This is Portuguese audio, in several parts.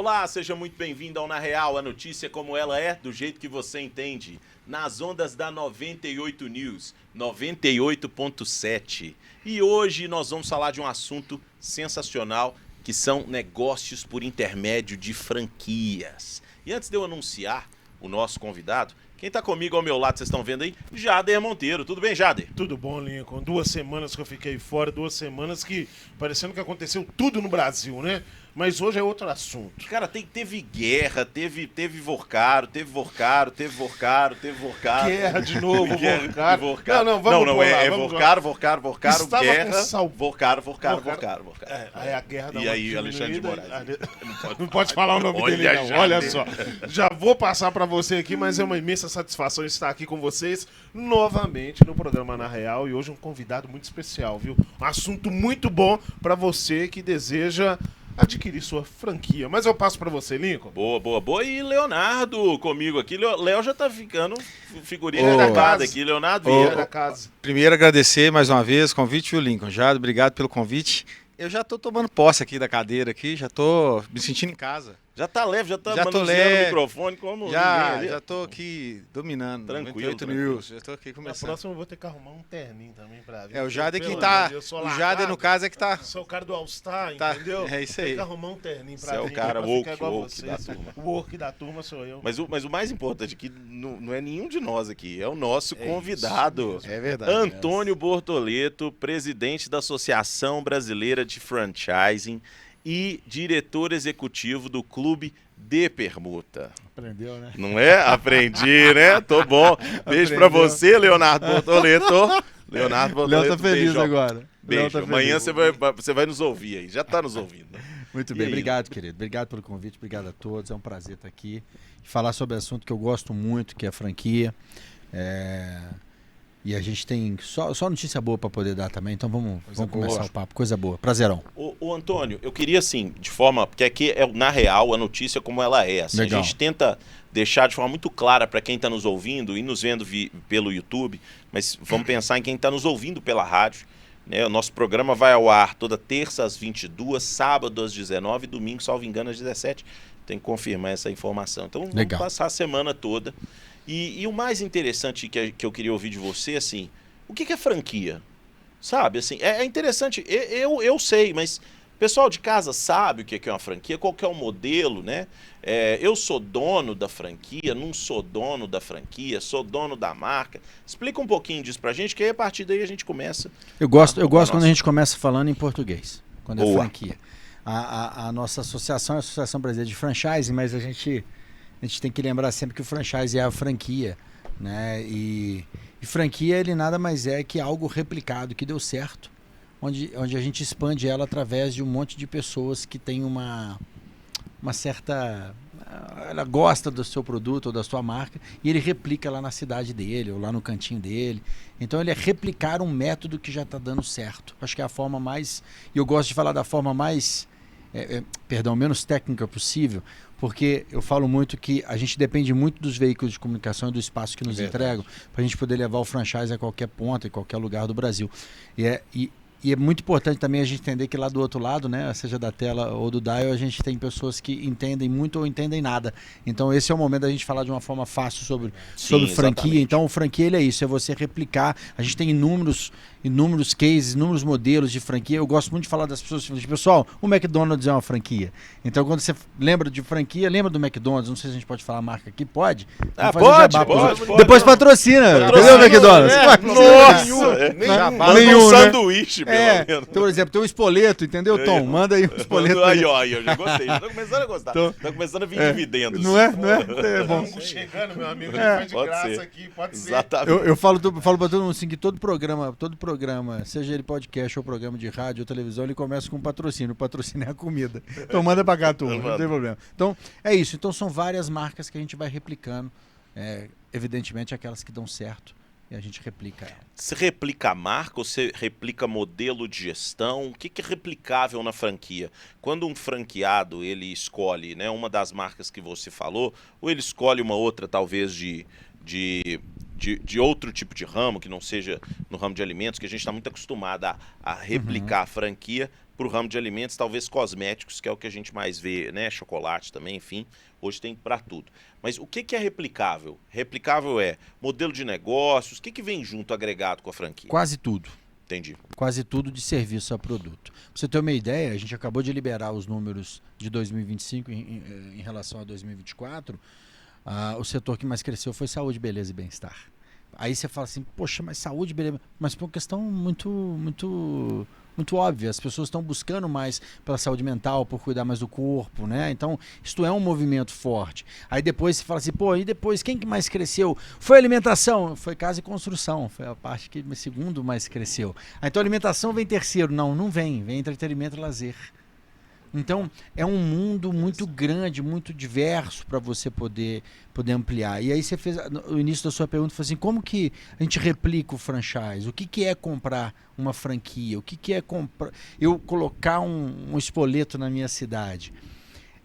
Olá, seja muito bem-vindo ao Na Real, a notícia como ela é, do jeito que você entende. Nas ondas da 98 News, 98.7. E hoje nós vamos falar de um assunto sensacional, que são negócios por intermédio de franquias. E antes de eu anunciar o nosso convidado, quem tá comigo ao meu lado, vocês estão vendo aí? Jader Monteiro. Tudo bem, Jader? Tudo bom, Lincoln. 2 semanas que eu fiquei fora, 2 semanas que parecendo que aconteceu tudo no Brasil, né? Mas hoje é outro assunto. Cara, teve guerra, teve Vorcaro. Guerra de novo, Vorcaro. Não, vamos Não, lá, é vamos Vorcaro, Estava guerra, com Vorcaro. Aí a guerra dá E uma aí, Alexandre de diminuída. Moraes. Não pode falar o nome Olha, dele, não. Jader. Olha só. Já vou passar pra você aqui, mas é uma imensa satisfação estar aqui com vocês novamente no programa Na Real. E hoje um convidado muito especial, viu? Um assunto muito bom pra você que deseja adquirir sua franquia. Mas eu passo pra você, Lincoln. Boa. E Leonardo comigo aqui. Léo já tá ficando figurinha Ô, destacada aqui. Leonardo Vieira. Da casa. Primeiro agradecer mais uma vez o convite, viu, Lincoln? Já, obrigado pelo convite. Eu já tô tomando posse aqui da cadeira aqui, já tô me sentindo em casa. Já tá leve, já tá Já tô manuseando o leve. microfone como ninguém ali. Já tô aqui dominando. Tranquilo, 98 tranquilo. News, já tô aqui Na começando. próxima eu vou ter que arrumar um terninho também pra ver. É, o Jader que Pelo tá, amor de Deus, eu sou o largado. Jader no caso é que tá. Sou o cara do All-Star, Tá, entendeu? é isso Tem aí. que arrumar um terninho pra Você é o vir, cara pra woke ficar igual da vocês. turma. O woke da turma sou eu. Mas o mais importante aqui não é nenhum de nós aqui, é o nosso convidado. É verdade. Antônio Bortoleto, presidente da Associação Brasileira de Franchising e diretor executivo do Clube de Permuta. Aprendeu, né? Não é? Aprendi, né? Tô bom. Beijo pra Aprendeu. você, Leonardo Bortoleto. Leonardo Bortoleto. Léo tá feliz beijo. agora. Léo Beijo. tá Amanhã feliz. você vai nos ouvir aí. Já tá nos ouvindo. Muito E bem, aí? obrigado, querido. Obrigado pelo convite, obrigado a todos. É um prazer estar aqui e falar sobre assunto que eu gosto muito, que é a franquia. E a gente tem só notícia boa para poder dar também, então vamos começar o papo. Coisa boa. Prazerão. Ô Antônio, eu queria assim, de forma, porque aqui é na real a notícia como ela é. Assim, a Legal. gente tenta deixar de forma muito clara para quem está nos ouvindo e nos vendo pelo YouTube, mas vamos pensar em quem está nos ouvindo pela rádio. Né? O nosso programa vai ao ar toda terça às 22, sábado às 19 e domingo, salvo engano, às 17. Tem que confirmar essa informação. Então vamos Legal. passar a semana toda. E o mais interessante que eu queria ouvir de você, assim, o que é franquia? Sabe, assim, é interessante, eu sei, mas o pessoal de casa sabe o que é uma franquia, qual que é o modelo, né? Eu sou dono da franquia, não sou dono da franquia, sou dono da marca. Explica um pouquinho disso pra gente, que aí a partir daí a gente começa. Eu gosto quando nossa. a gente começa falando em português, quando é Boa. franquia. A nossa associação é a Associação Brasileira de Franchising, mas a gente tem que lembrar sempre que o franchise é a franquia, né? E franquia, ele nada mais é que algo replicado, que deu certo, onde a gente expande ela através de um monte de pessoas que tem uma certa... Ela gosta do seu produto ou da sua marca e ele replica lá na cidade dele ou lá no cantinho dele. Então ele é replicar um método que já está dando certo. Acho que é a forma mais... E eu gosto de falar da forma mais... menos técnica possível, porque eu falo muito que a gente depende muito dos veículos de comunicação e do espaço que nos entregam para a gente poder levar o franchise a qualquer ponta, em qualquer lugar do Brasil. E é muito importante também a gente entender que lá do outro lado, né, seja da tela ou do dial, a gente tem pessoas que entendem muito ou entendem nada. Então esse é o momento da gente falar de uma forma fácil sobre franquia. exatamente. Então o franquia ele é isso, é você replicar. A gente tem inúmeros cases, inúmeros modelos de franquia. Eu gosto muito de falar das pessoas, pessoal, o McDonald's é uma franquia. Então quando você lembra de franquia, lembra do McDonald's. Não sei se a gente pode falar a marca aqui, pode? Ah, Vamos fazer jabá pode. pros- Depois patrocina, entendeu, McDonald's? Nossa! Manda Nenhum, um né? sanduíche, pelo menos. Então, por exemplo, tem um espoleto, entendeu, Tom? Manda aí um espoleto. Aí, ó, eu já gostei, já tô começando a gostar. Então, Tá começando a vir dividendos. Não é? É bom. Estamos chegando, meu amigo. É. Faz de Pode graça ser. aqui, pode ser. Exatamente. Eu falo pra todo mundo assim que todo programa, seja ele podcast ou programa de rádio ou televisão, ele começa com patrocínio. O patrocínio é a comida. Então manda pra cá, turma, não tem problema. Então, é isso. Então são várias marcas que a gente vai replicando. Evidentemente aquelas que dão certo e a gente replica ela. Você replica a marca ou você replica modelo de gestão? O que é replicável na franquia? Quando um franqueado ele escolhe, né, uma das marcas que você falou, ou ele escolhe uma outra talvez de outro tipo de ramo, que não seja no ramo de alimentos, que a gente está muito acostumado a replicar a franquia, para o ramo de alimentos, talvez cosméticos, que é o que a gente mais vê, né? Chocolate também, enfim. Hoje tem para tudo. Mas o que é replicável? Replicável é modelo de negócios, o que vem junto, agregado com a franquia? Quase tudo. Entendi. Quase tudo de serviço a produto. Pra você ter uma ideia, a gente acabou de liberar os números de 2025 em relação a 2024. O setor que mais cresceu foi saúde, beleza e bem-estar. Aí você fala assim, poxa, mas saúde, beleza, mas por uma questão muito óbvia. As pessoas estão buscando mais pela saúde mental, por cuidar mais do corpo, né? Então, isto é um movimento forte. Aí depois você fala assim, pô, e depois, quem que mais cresceu? Foi alimentação, foi casa e construção, foi a parte que segundo mais cresceu. Aí, então, alimentação vem terceiro. Não vem entretenimento e lazer. Então, é um mundo muito grande, muito diverso para você poder ampliar. E aí você fez, o início da sua pergunta foi assim, como que a gente replica o franchise? O que é comprar uma franquia? O que é eu colocar um espoleto na minha cidade?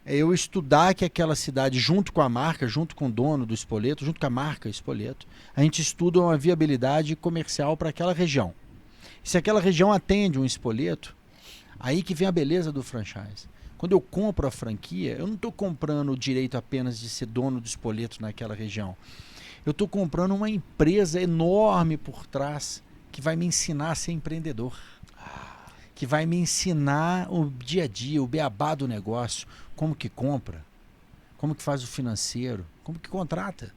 É eu estudar que aquela cidade, junto com a marca, junto com o dono do espoleto, junto com a marca espoleto, a gente estuda uma viabilidade comercial para aquela região. Se aquela região atende um espoleto, aí que vem a beleza do franchise. Quando eu compro a franquia, eu não estou comprando o direito apenas de ser dono do espoleto naquela região. Eu estou comprando uma empresa enorme por trás que vai me ensinar a ser empreendedor. Que vai me ensinar o dia a dia, o beabá do negócio. Como que compra, como que faz o financeiro, como que contrata.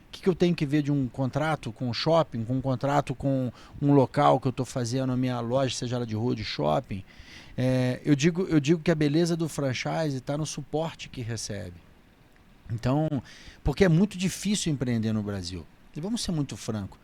O que eu tenho que ver de um contrato com um shopping, com um contrato com um local que eu estou fazendo a minha loja, seja ela de rua ou de shopping. Eu digo que a beleza do franchise está no suporte que recebe. Então, porque é muito difícil empreender no Brasil. E vamos ser muito franco.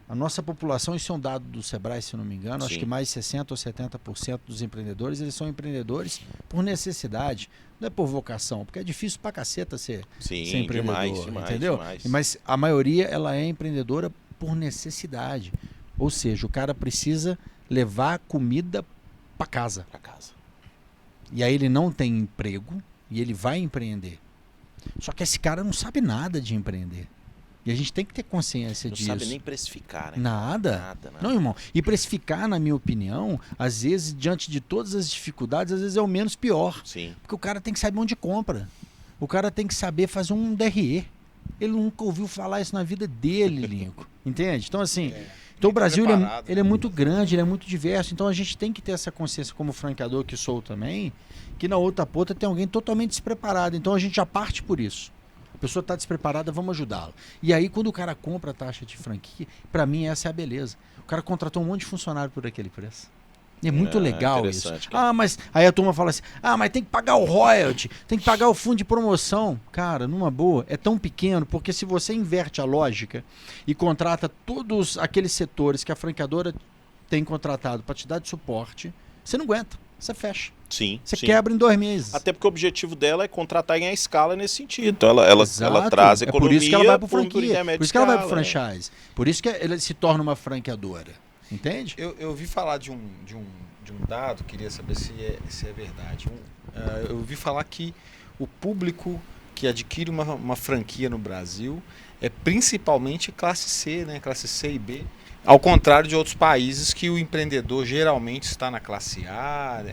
A nossa população, isso é um dado do Sebrae, se eu não me engano, acho que mais de 60% ou 70% dos empreendedores, eles são empreendedores por necessidade, não é por vocação, porque é difícil pra caceta ser empreendedor, entendeu? Demais. Mas a maioria, ela é empreendedora por necessidade. Ou seja, o cara precisa levar comida para casa. E aí ele não tem emprego e ele vai empreender. Só que esse cara não sabe nada de empreender. E a gente tem que ter consciência disso. Não sabe nem precificar, né? Nada. Não, irmão. E precificar, na minha opinião, às vezes, diante de todas as dificuldades, às vezes é o menos pior. Sim. Porque o cara tem que saber onde compra. O cara tem que saber fazer um DRE. Ele nunca ouviu falar isso na vida dele, Lincoln. Entende? Então, assim... Então o Brasil ele é muito grande, ele é muito diverso, então a gente tem que ter essa consciência como franqueador que sou também, que na outra ponta tem alguém totalmente despreparado, então a gente já parte por isso. A pessoa está despreparada, vamos ajudá-lo. E aí quando o cara compra a taxa de franquia, para mim essa é a beleza. O cara contratou um monte de funcionário por aquele preço. E é muito legal isso. Cara. Mas aí a turma fala assim, mas tem que pagar o royalty, tem que pagar o fundo de promoção. Cara, numa boa, é tão pequeno, porque se você inverte a lógica e contrata todos aqueles setores que a franqueadora tem contratado para te dar de suporte, você não aguenta, você fecha. Sim. Você quebra em 2 meses. Até porque o objetivo dela é contratar em escala nesse sentido. Então ela traz economia. Por isso que ela vai para franquia. Por isso que ela vai para franchise. Por isso que ela se torna uma franqueadora. Entende? Eu ouvi falar de um dado, queria saber se é verdade. Eu ouvi falar que o público que adquire uma franquia no Brasil é principalmente classe C, né? Classe C e B. Ao contrário de outros países que o empreendedor geralmente está na classe A,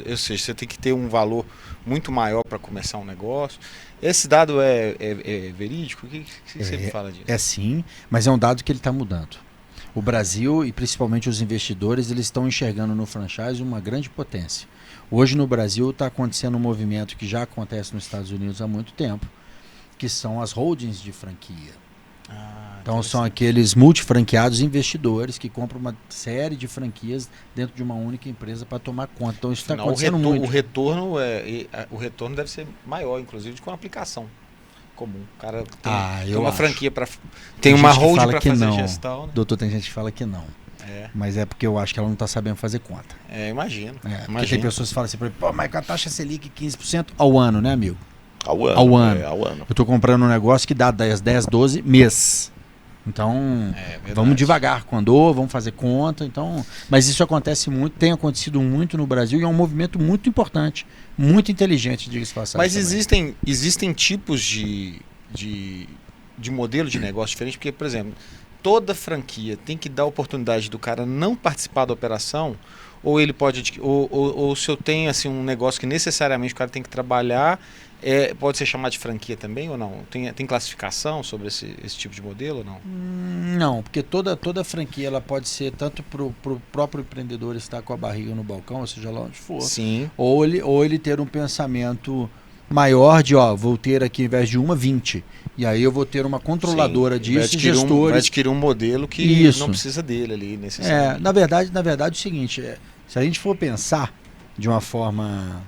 ou seja, você tem que ter um valor muito maior para começar um negócio. Esse dado é verídico? O que você me fala disso? É sim, mas é um dado que ele está mudando. O Brasil, e principalmente os investidores, eles estão enxergando no franchise uma grande potência. Hoje no Brasil está acontecendo um movimento que já acontece nos Estados Unidos há muito tempo, que são as holdings de franquia. Então são aqueles multifranqueados investidores que compram uma série de franquias dentro de uma única empresa para tomar conta. Então isso está acontecendo muito. O retorno deve ser maior, inclusive, do que uma aplicação comum. O cara tem uma franquia para... Tem uma holding para fazer gestão. Né? Doutor, tem gente que fala que não. Mas é porque eu acho que ela não está sabendo fazer conta. Imagino. Porque tem pessoas que falam assim, pô, mas com a taxa Selic 15% ao ano, né, amigo? Ao ano. Eu estou comprando um negócio que dá 10, 12 mês. Então, vamos devagar com andor, vamos fazer conta. Então, mas isso acontece muito, tem acontecido muito no Brasil e é um movimento muito importante, muito inteligente, diga-se passagem. Mas existem tipos de modelo de negócio diferente, porque, por exemplo, toda franquia tem que dar a oportunidade do cara não participar da operação, ou ele pode, ou se eu tenho assim um negócio que necessariamente o cara tem que trabalhar, pode ser chamado de franquia também ou não? Tem classificação sobre esse tipo de modelo ou não? Não, porque toda franquia ela pode ser tanto para o próprio empreendedor estar com a barriga no balcão, ou seja lá onde for, Sim. ou ele ter um pensamento maior de, vou ter aqui, ao invés de 20. E aí eu vou ter uma controladora disso, gestores. Vai adquirir um modelo que não precisa dele ali, necessariamente. Na verdade é o seguinte, se a gente for pensar de uma forma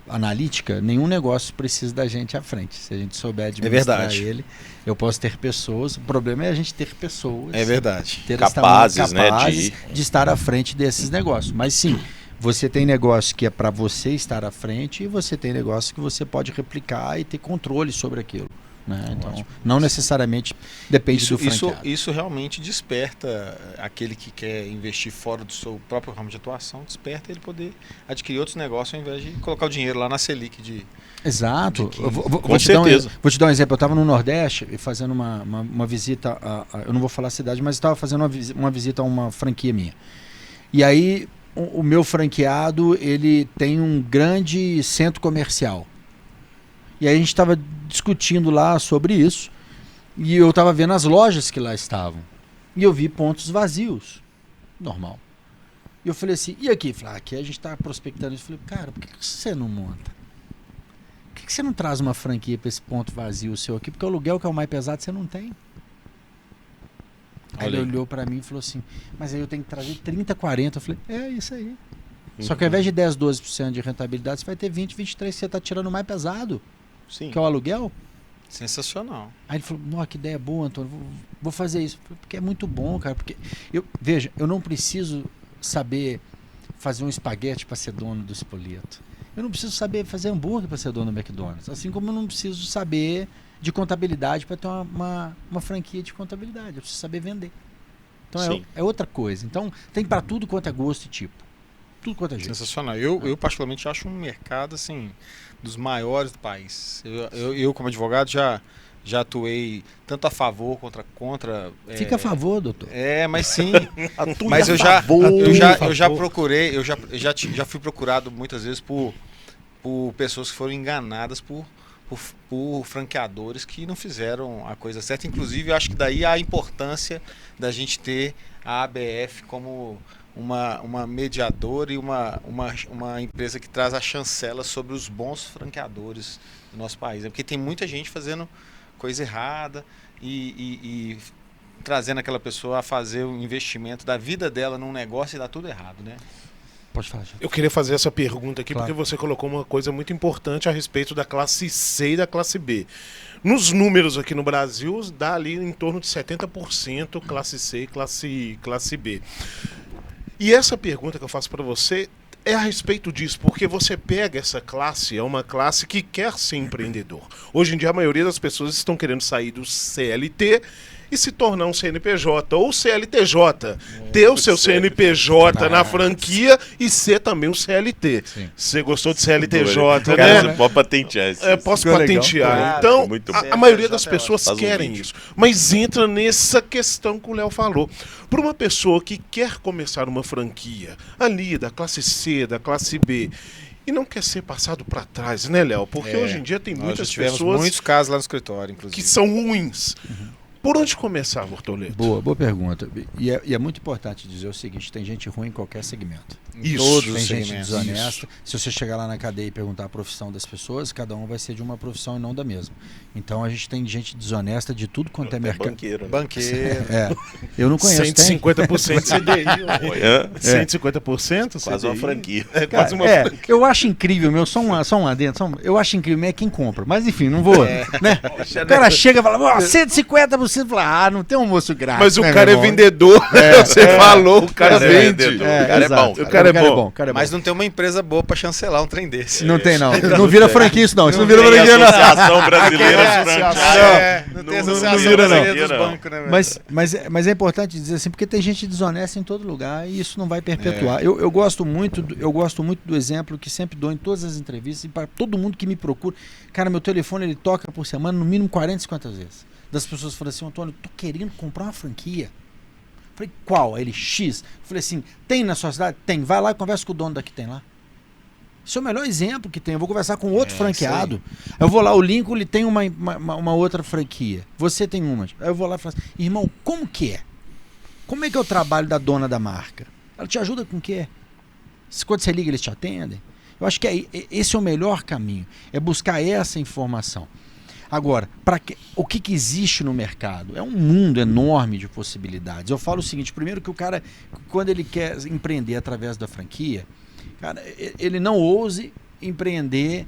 analítica, nenhum negócio precisa da gente à frente. Se a gente souber administrar ele, eu posso ter pessoas. O problema é a gente ter pessoas. É verdade. Ter capazes, de estar à frente desses negócios. Mas sim, você tem negócio que é para você estar à frente e você tem negócio que você pode replicar e ter controle sobre aquilo. Né? Então, não necessariamente depende do franqueado. Isso realmente desperta aquele que quer investir fora do seu próprio ramo de atuação, desperta ele poder adquirir outros negócios ao invés de colocar o dinheiro lá na Selic de... Exato. Com certeza. Vou te dar um exemplo. Eu estava no Nordeste fazendo uma visita, eu não vou falar a cidade, mas estava fazendo uma visita a uma franquia minha. E aí, o meu franqueado, ele tem um grande centro comercial. E aí a gente estava discutindo lá sobre isso, e eu estava vendo as lojas que lá estavam. E eu vi pontos vazios. Normal. E eu falei assim, e aqui? Falei, aqui a gente está prospectando isso. Eu falei, cara, por que você não monta? Por que você não traz uma franquia para esse ponto vazio seu aqui? Porque o aluguel, que é o mais pesado, você não tem. Aí ele olhou para mim e falou assim, mas aí eu tenho que trazer 30, 40. Eu falei, é isso aí. Só que ao invés de 10, 12% de rentabilidade, você vai ter 20, 23%, você está tirando o mais pesado. Sim. Que é o aluguel. Sensacional. Aí ele falou, nossa, que ideia boa, Antônio, vou fazer isso. Porque é muito bom, cara. Porque veja, eu não preciso saber fazer um espaguete para ser dono do Spoleto. Eu não preciso saber fazer hambúrguer para ser dono do McDonald's. Assim como eu não preciso saber de contabilidade para ter uma franquia de contabilidade. Eu preciso saber vender. Então é outra coisa. Então tem para tudo quanto é gosto e tipo. Tudo quanto é jeito. Sensacional. Eu particularmente acho um mercado assim dos maiores do país. Eu como advogado já atuei tanto a favor contra. Fica a favor, doutor. Mas sim. Mas eu já procurei, eu já fui procurado muitas vezes por pessoas que foram enganadas por franqueadores que não fizeram a coisa certa. Inclusive, eu acho que daí a importância da gente ter a ABF como uma mediadora e uma empresa que traz a chancela sobre os bons franqueadores do nosso país. Porque tem muita gente fazendo coisa errada e trazendo aquela pessoa a fazer o investimento da vida dela num negócio e dá tudo errado, né? Pode falar, gente. Eu queria fazer essa pergunta aqui, Claro. porque você colocou uma coisa muito importante a respeito da classe C e da classe B. Nos números aqui no Brasil, dá ali em torno de 70% classe C e classe B. E essa pergunta que eu faço para você é a respeito disso, porque você pega essa classe, é uma classe que quer ser empreendedor. Hoje em dia a maioria das pessoas estão querendo sair do CLT e se tornar um CNPJ ou CLTJ. Ter o seu CNPJ na franquia e ser também um CLT. Sim. Você gostou de CLTJ, Cara, né? você pode patentear isso. Posso Ficou patentear. legal. Então, Muito a bom. maioria das CLTJ pessoas faz um querem vídeo. isso. Mas entra nessa questão que o Léo falou. Para uma pessoa que quer começar uma franquia, ali da classe C, da classe B, e não quer ser passado para trás, né, Léo? Porque hoje em dia tem Nós muitas já tivemos pessoas muitos casos lá no escritório, inclusive. que são ruins. Por onde começar, Bortoleto? Boa pergunta. E é muito importante dizer o seguinte, tem gente ruim em qualquer segmento. Em Isso. todos Tem os gente segmentos. desonesta. Se você chegar lá na cadeia e perguntar a profissão das pessoas, cada um vai ser de uma profissão e não da mesma. Então a gente tem gente desonesta de tudo quanto é mercado. Banqueiro. Né? Banqueiro. Eu não conheço. 150% CDI. É, 150% CDI? quase uma franquia. É quase uma Cara, eu acho incrível, meu, só um adendo, eu acho incrível, é quem compra. Mas enfim, não vou, né? O cara chega e fala, 150%, fala, não tem almoço grátis. Mas o né, cara meu é irmão? vendedor. Você falou, o cara vende. vendedor. O cara é exato. bom. O cara é bom. O cara é bom. Mas não tem uma empresa boa pra chancelar um trem desse. Não tem, não. Não vira franquia isso, não. Isso não vira Tem a franquia, não. Associação Brasileira de Aquela Franchise. Não Não- tem não associação vira, não. brasileira dos Não. bancos, né, velho? Mas é importante dizer assim, porque tem gente desonesta em todo lugar e isso não vai perpetuar. Eu gosto muito do exemplo que sempre dou em todas as entrevistas e para todo mundo que me procura. Cara, meu telefone ele toca por semana no mínimo 40, 50 vezes. das pessoas falarem assim, Antônio, tô querendo comprar uma franquia. Falei, qual? Ele, X. Falei assim, tem na sua cidade? Tem. Vai lá e conversa com o dono daqui, tem lá. Esse é o melhor exemplo que tem. Eu vou conversar com outro franqueado. Eu vou lá, o Lincoln ele tem uma outra franquia. Você tem uma. Aí eu vou lá e falo assim, irmão, como que é? Como é que é o trabalho da dona da marca? Ela te ajuda com o quê? Quando você liga, eles te atendem? Eu acho que esse é o melhor caminho. É buscar essa informação. Agora, o que existe no mercado? É um mundo enorme de possibilidades. Eu falo o seguinte, primeiro que o cara, quando ele quer empreender através da franquia, cara, ele não ouse empreender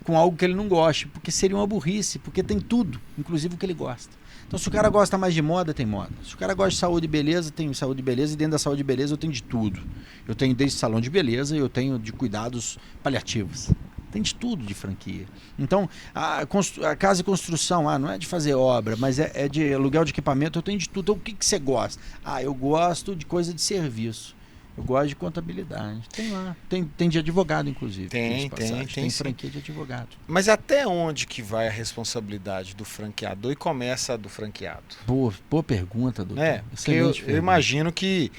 com algo que ele não goste, porque seria uma burrice, porque tem tudo, inclusive o que ele gosta. Então, se o cara gosta mais de moda, tem moda. Se o cara gosta de saúde e beleza, tem saúde e beleza, e dentro da saúde e beleza eu tenho de tudo. Eu tenho desde salão de beleza, eu tenho de cuidados paliativos. Tem de tudo de franquia. Então, a casa e construção, não é de fazer obra, mas é de aluguel de equipamento, eu tenho de tudo. Então, o que você gosta? Eu gosto de coisa de serviço. Eu gosto de contabilidade. Tem lá. Tem de advogado, inclusive. Tem franquia de advogado. Mas até onde que vai a responsabilidade do franqueador e começa a do franqueado? Boa pergunta, doutor. Porque eu imagino que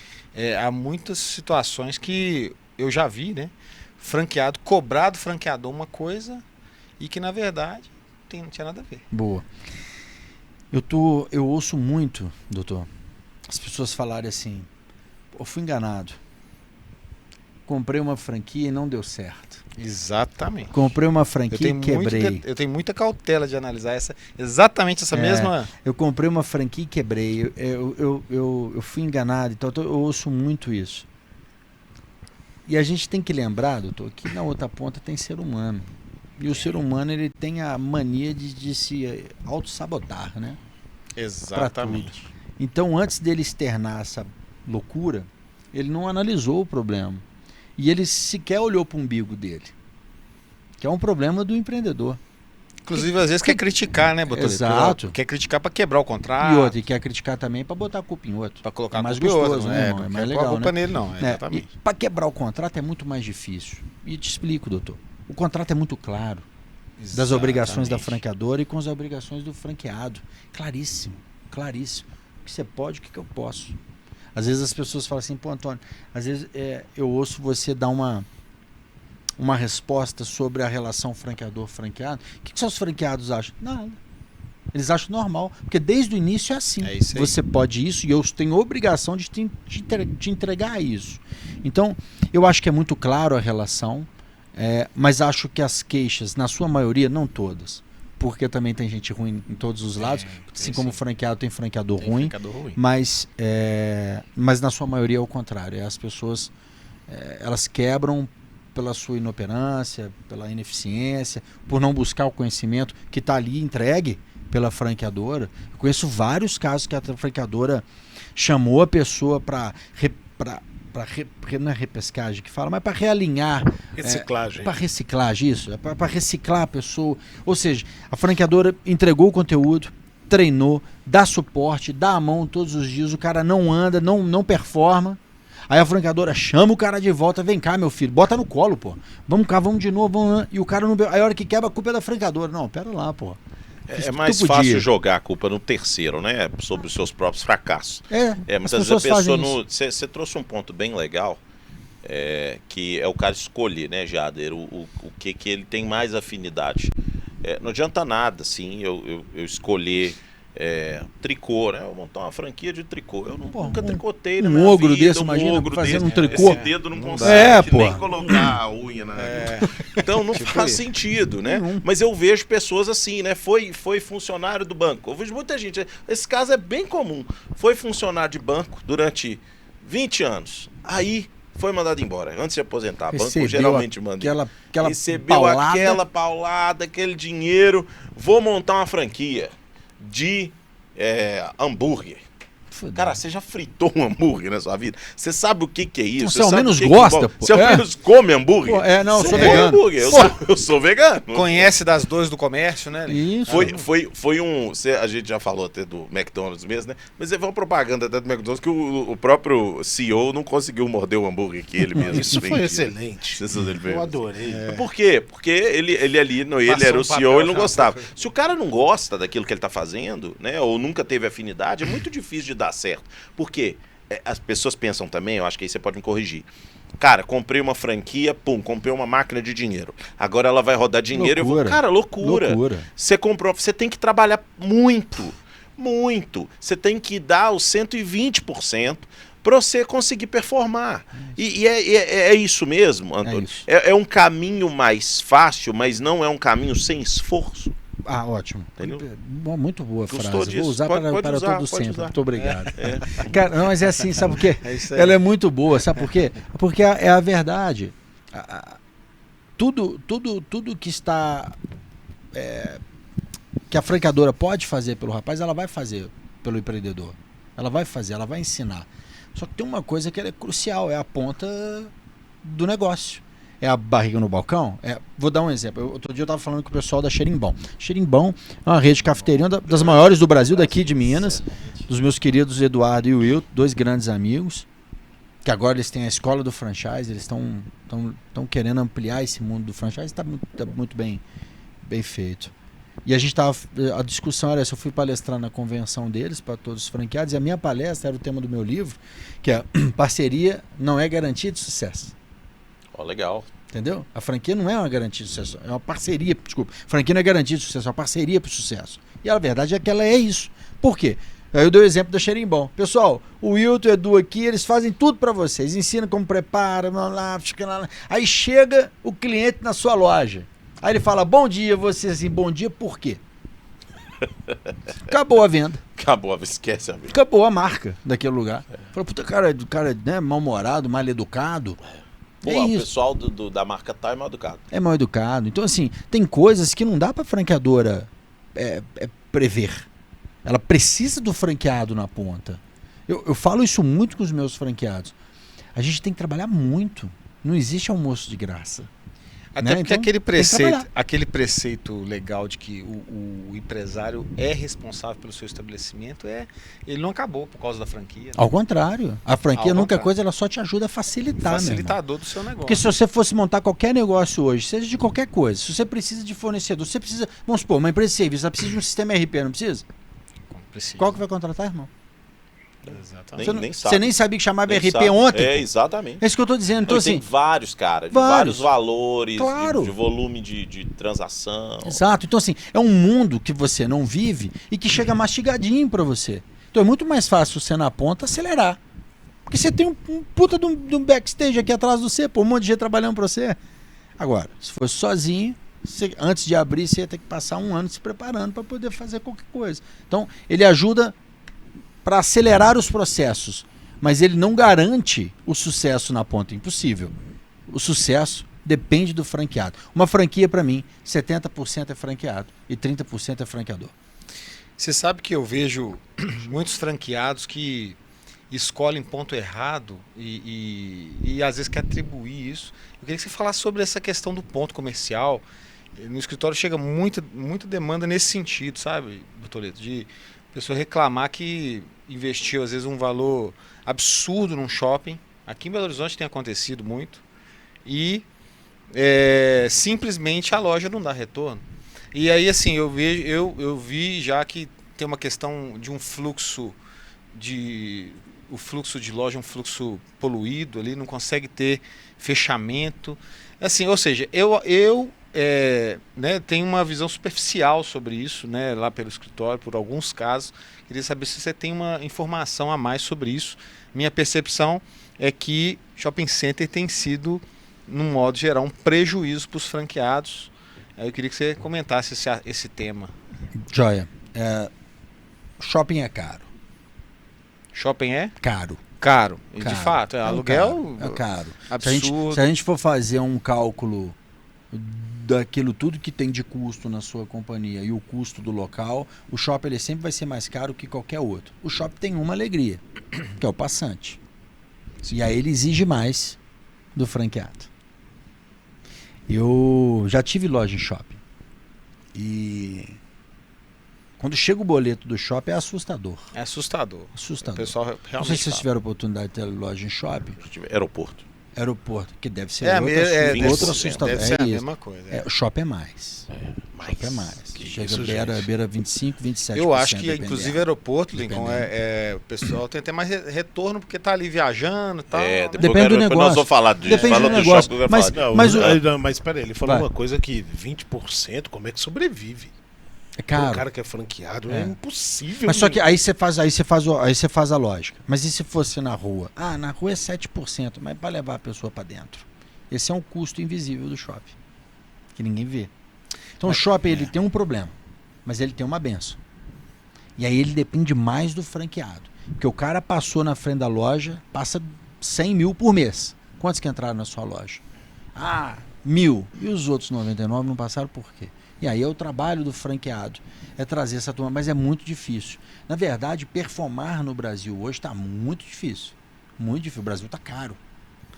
há muitas situações que eu já vi, né? Franqueado, cobrar do franqueador uma coisa e que, na verdade, não tinha nada a ver. Boa. Eu ouço muito, doutor, as pessoas falarem assim, eu fui enganado. Comprei uma franquia e não deu certo. Exatamente. Comprei uma franquia e quebrei. Eu tenho muita cautela de analisar exatamente essa mesma... Eu comprei uma franquia e quebrei. Eu fui enganado. Então eu ouço muito isso. E a gente tem que lembrar, doutor, que na outra ponta tem ser humano. E o ser humano ele tem a mania de se auto-sabotar, né? Exatamente. Então, antes dele externar essa loucura, ele não analisou o problema. E ele sequer olhou para o umbigo dele. Que é um problema do empreendedor. Inclusive, às vezes quer criticar, né, Botoleto? Exato. Quer criticar para quebrar o contrato. E outro, e quer criticar também para botar a culpa em outro. Para colocar mais a culpa gostoso, em outro, né, irmão? É mais não legal, a culpa né? nele, não. Exatamente. Para quebrar o contrato é muito mais difícil. E te explico, doutor. O contrato é muito claro. Das obrigações da franqueadora e com as obrigações do franqueado. Claríssimo, claríssimo. O que você pode, o que eu posso. Às vezes as pessoas falam assim, pô, Antônio, às vezes eu ouço você dar uma resposta sobre a relação franqueador-franqueado. O que seus franqueados acham? Nada. Eles acham normal, porque desde o início é assim. É isso aí. Você pode isso e eu tenho obrigação de te entregar isso. Então, eu acho que é muito claro a relação, mas acho que as queixas, na sua maioria, não todas, porque também tem gente ruim em todos os lados, assim como franqueado tem franqueador ruim, mas na sua maioria é o contrário. As pessoas elas quebram pela sua inoperância, pela ineficiência, por não buscar o conhecimento que está ali entregue pela franqueadora. Eu conheço vários casos que a franqueadora chamou a pessoa para não é repescagem que fala, mas para realinhar. Reciclagem. Para reciclagem, isso. Para reciclar a pessoa. Ou seja, a franqueadora entregou o conteúdo, treinou, dá suporte, dá a mão todos os dias, o cara não anda, não performa. Aí a franqueadora chama o cara de volta, vem cá, meu filho, bota no colo, pô. Vamos cá, vamos de novo, vamos lá. E o cara não... Aí a hora que quebra, a culpa é da franqueadora. Não, pera lá, pô. É mais fácil jogar a culpa no terceiro, né? Sobre os seus próprios fracassos. Mas às vezes a pessoa não... Você trouxe um ponto bem legal, que é o cara escolher, né, Jader, o que ele tem mais afinidade. Não adianta nada, assim, eu escolher tricô, né? Eu montar uma franquia de tricô. Eu nunca tricotei na minha ogro vida. Desse, imagina, fazendo um tricô. Esse dedo não consegue nem colocar a unha na... Então não faz sentido, né? Mas eu vejo pessoas assim, né? Foi funcionário do banco. Eu vejo muita gente. Esse caso é bem comum. Foi funcionário de banco durante 20 anos. Aí foi mandado embora. Antes de aposentar. Banco geralmente manda. Recebeu aquela paulada, aquele dinheiro. Vou montar uma franquia de hambúrguer. fuder. Cara, você já fritou um hambúrguer na sua vida? Você sabe o que é isso? Você ao sabe menos o que gosta, envolve? pô. Você ao É. menos come hambúrguer? Pô, eu Você sou come vegano. hambúrguer. Eu sou vegano. Conhece das dores do comércio, né? Isso. Foi um. A gente já falou até do McDonald's mesmo, né? Mas foi uma propaganda até do McDonald's que o próprio CEO não conseguiu morder o hambúrguer que ele mesmo Isso foi vendia. excelente. Eu adorei. Por quê? Porque ele ali, ele Passou era um o CEO, papel ele não já, gostava. foi. Se o cara não gosta daquilo que ele tá fazendo, né? Ou nunca teve afinidade, é muito difícil de dar certo. Por quê? As pessoas pensam também, eu acho que aí você pode me corrigir. Cara, comprei uma franquia, comprei uma máquina de dinheiro. Agora ela vai rodar dinheiro. Loucura. Eu vou, cara, loucura. Você comprou, você tem que trabalhar muito. Você tem que dar os 120% para você conseguir performar. E é isso mesmo, Antônio. isso. É um caminho mais fácil, mas não é um caminho sem esforço. Ah, ótimo. Entendeu? Muito boa Gostou frase. disso? Vou usar Pode para usar, todo pode sempre. usar. Muito obrigado. Cara, não, mas é assim, sabe por quê? É isso aí. Ela é muito boa, sabe por quê? Porque é a verdade. Tudo que está... que a franqueadora pode fazer pelo rapaz, ela vai fazer pelo empreendedor. Ela vai fazer, ela vai ensinar. Só que tem uma coisa que ela é crucial, é a ponta do negócio. É a barriga no balcão? Vou dar um exemplo. Outro dia eu estava falando com o pessoal da Xerimbão. Xerimbão é uma rede de cafeteria, uma das maiores do Brasil, daqui de Minas, dos meus queridos Eduardo e Will, dois grandes amigos, que agora eles têm a escola do franchise, eles estão querendo ampliar esse mundo do franchise, está muito bem feito. E a discussão era essa, eu fui palestrar na convenção deles, para todos os franqueados, e a minha palestra era o tema do meu livro, que é parceria não é garantia de sucesso. Ó, legal. Entendeu? A franquia não é uma garantia de sucesso, é uma parceria, desculpa. Franquia não é garantia de sucesso, é uma parceria para o sucesso. E a verdade é que ela é isso. Por quê? Aí eu dei o exemplo da Xerimbão. Pessoal, o Wilton e o Edu aqui, eles fazem tudo para vocês. Ensinam como prepara, fica lá. Aí chega o cliente na sua loja. Aí ele fala, bom dia, você assim, bom dia, por quê? Acabou a venda. Acabou, esquece a vida. Acabou a marca daquele lugar. Falou, puta, cara né, mal-humorado, mal-educado. Pô, É o isso. pessoal da marca tá é mal educado. É mal educado. Então, assim, tem coisas que não dá pra franqueadora prever. Ela precisa do franqueado na ponta. Eu falo isso muito com os meus franqueados. A gente tem que trabalhar muito. Não existe almoço de graça. Até Né? porque Então, aquele preceito legal de que o empresário é responsável pelo seu estabelecimento, ele não acabou por causa da franquia. Né? Ao contrário. A franquia, Ao nunca contrário. coisa, ela só te ajuda a facilitar, meu irmão. Facilitador do seu negócio. Porque se você fosse montar qualquer negócio hoje, seja de qualquer coisa, se você precisa de fornecedor, você precisa, vamos supor, uma empresa de serviço, ela precisa de um sistema RP, não precisa? Precisa. Qual que vai contratar, irmão? Exatamente. Nem Você sabe. nem sabia que chamava Nem RP sabe. ontem. É, pô. exatamente. É isso que eu tô dizendo. Então, Tem assim, vários, cara, de vários. vários valores, Claro. de volume de transação. exato. Então, assim, é um mundo que você não vive e que chega mastigadinho pra você. Então é muito mais fácil você na ponta acelerar. Porque você tem um puta de um backstage aqui atrás de você, pô, um monte de gente trabalhando pra você. Agora, se fosse sozinho, antes de abrir, você ia ter que passar um ano se preparando pra poder fazer qualquer coisa. Então, ele ajuda para acelerar os processos, mas ele não garante o sucesso na ponta, impossível. O sucesso depende do franqueado. Uma franquia, para mim, 70% é franqueado e 30% é franqueador. Você sabe que eu vejo muitos franqueados que escolhem ponto errado e às vezes quer atribuir isso. Eu queria que você falasse sobre essa questão do ponto comercial. No escritório chega muita demanda nesse sentido, sabe, Toledo? De pessoa reclamar que investiu às vezes um valor absurdo num shopping. Aqui em Belo Horizonte tem acontecido muito. E simplesmente a loja não dá retorno. E aí assim, eu vi já que tem uma questão de um fluxo o fluxo de loja é um fluxo poluído ali, não consegue ter fechamento. Assim, ou seja, eu tenho uma visão superficial sobre isso, né, lá pelo escritório, por alguns casos. Queria saber se você tem uma informação a mais sobre isso. Minha percepção é que shopping center tem sido, num modo geral, um prejuízo para os franqueados. Eu queria que você comentasse esse tema. Joia. Shopping é caro. Shopping é? Caro. Caro. E Caro. de fato, aluguel É caro. absurdo. Se a gente for fazer um cálculo daquilo tudo que tem de custo na sua companhia e o custo do local, o shopping ele sempre vai ser mais caro que qualquer outro. O shopping tem uma alegria, que é o passante. E aí ele exige mais do franqueado. Eu já tive loja em shopping. E quando chega o boleto do shopping é assustador. É assustador. Assustador. O pessoal Não realmente sei se vocês fala. tiveram oportunidade de ter loja em shopping. Aeroporto. Aeroporto, que deve ser É, outro deve assustador. deve ser É a isso. mesma coisa. É, o shopping é mais. Shopping é mais. Que Chega isso, beira, gente. beira 25, 27%. Eu acho que, dependendo. inclusive, aeroporto, Lincoln, Dependendo. o pessoal tem até mais retorno porque tá ali viajando e tal. É, né? depois Depende do depois nós negócio. vamos falar disso. Depende Fala do do negócio. shopping que eu quero Mas- falar. Não, Mas mas peraí, ele falou Vai. uma coisa que 20%, como é que sobrevive? É O caro. cara que é franqueado É. é impossível. Mas só que aí você faz a lógica. Mas e se fosse na rua? Ah, na rua é 7%, mas para levar a pessoa para dentro. Esse é um custo invisível do shopping, que ninguém vê. Então o shopping ele tem um problema, mas ele tem uma benção. E aí ele depende mais do franqueado. Porque o cara passou na frente da loja, passa 100 mil por mês. Quantos que entraram na sua loja? Ah, 1.000. E os outros 99 não passaram por quê? E aí é o trabalho do franqueado, é trazer essa turma, mas é muito difícil. Na verdade, performar no Brasil hoje está muito difícil. Muito difícil. O Brasil está caro.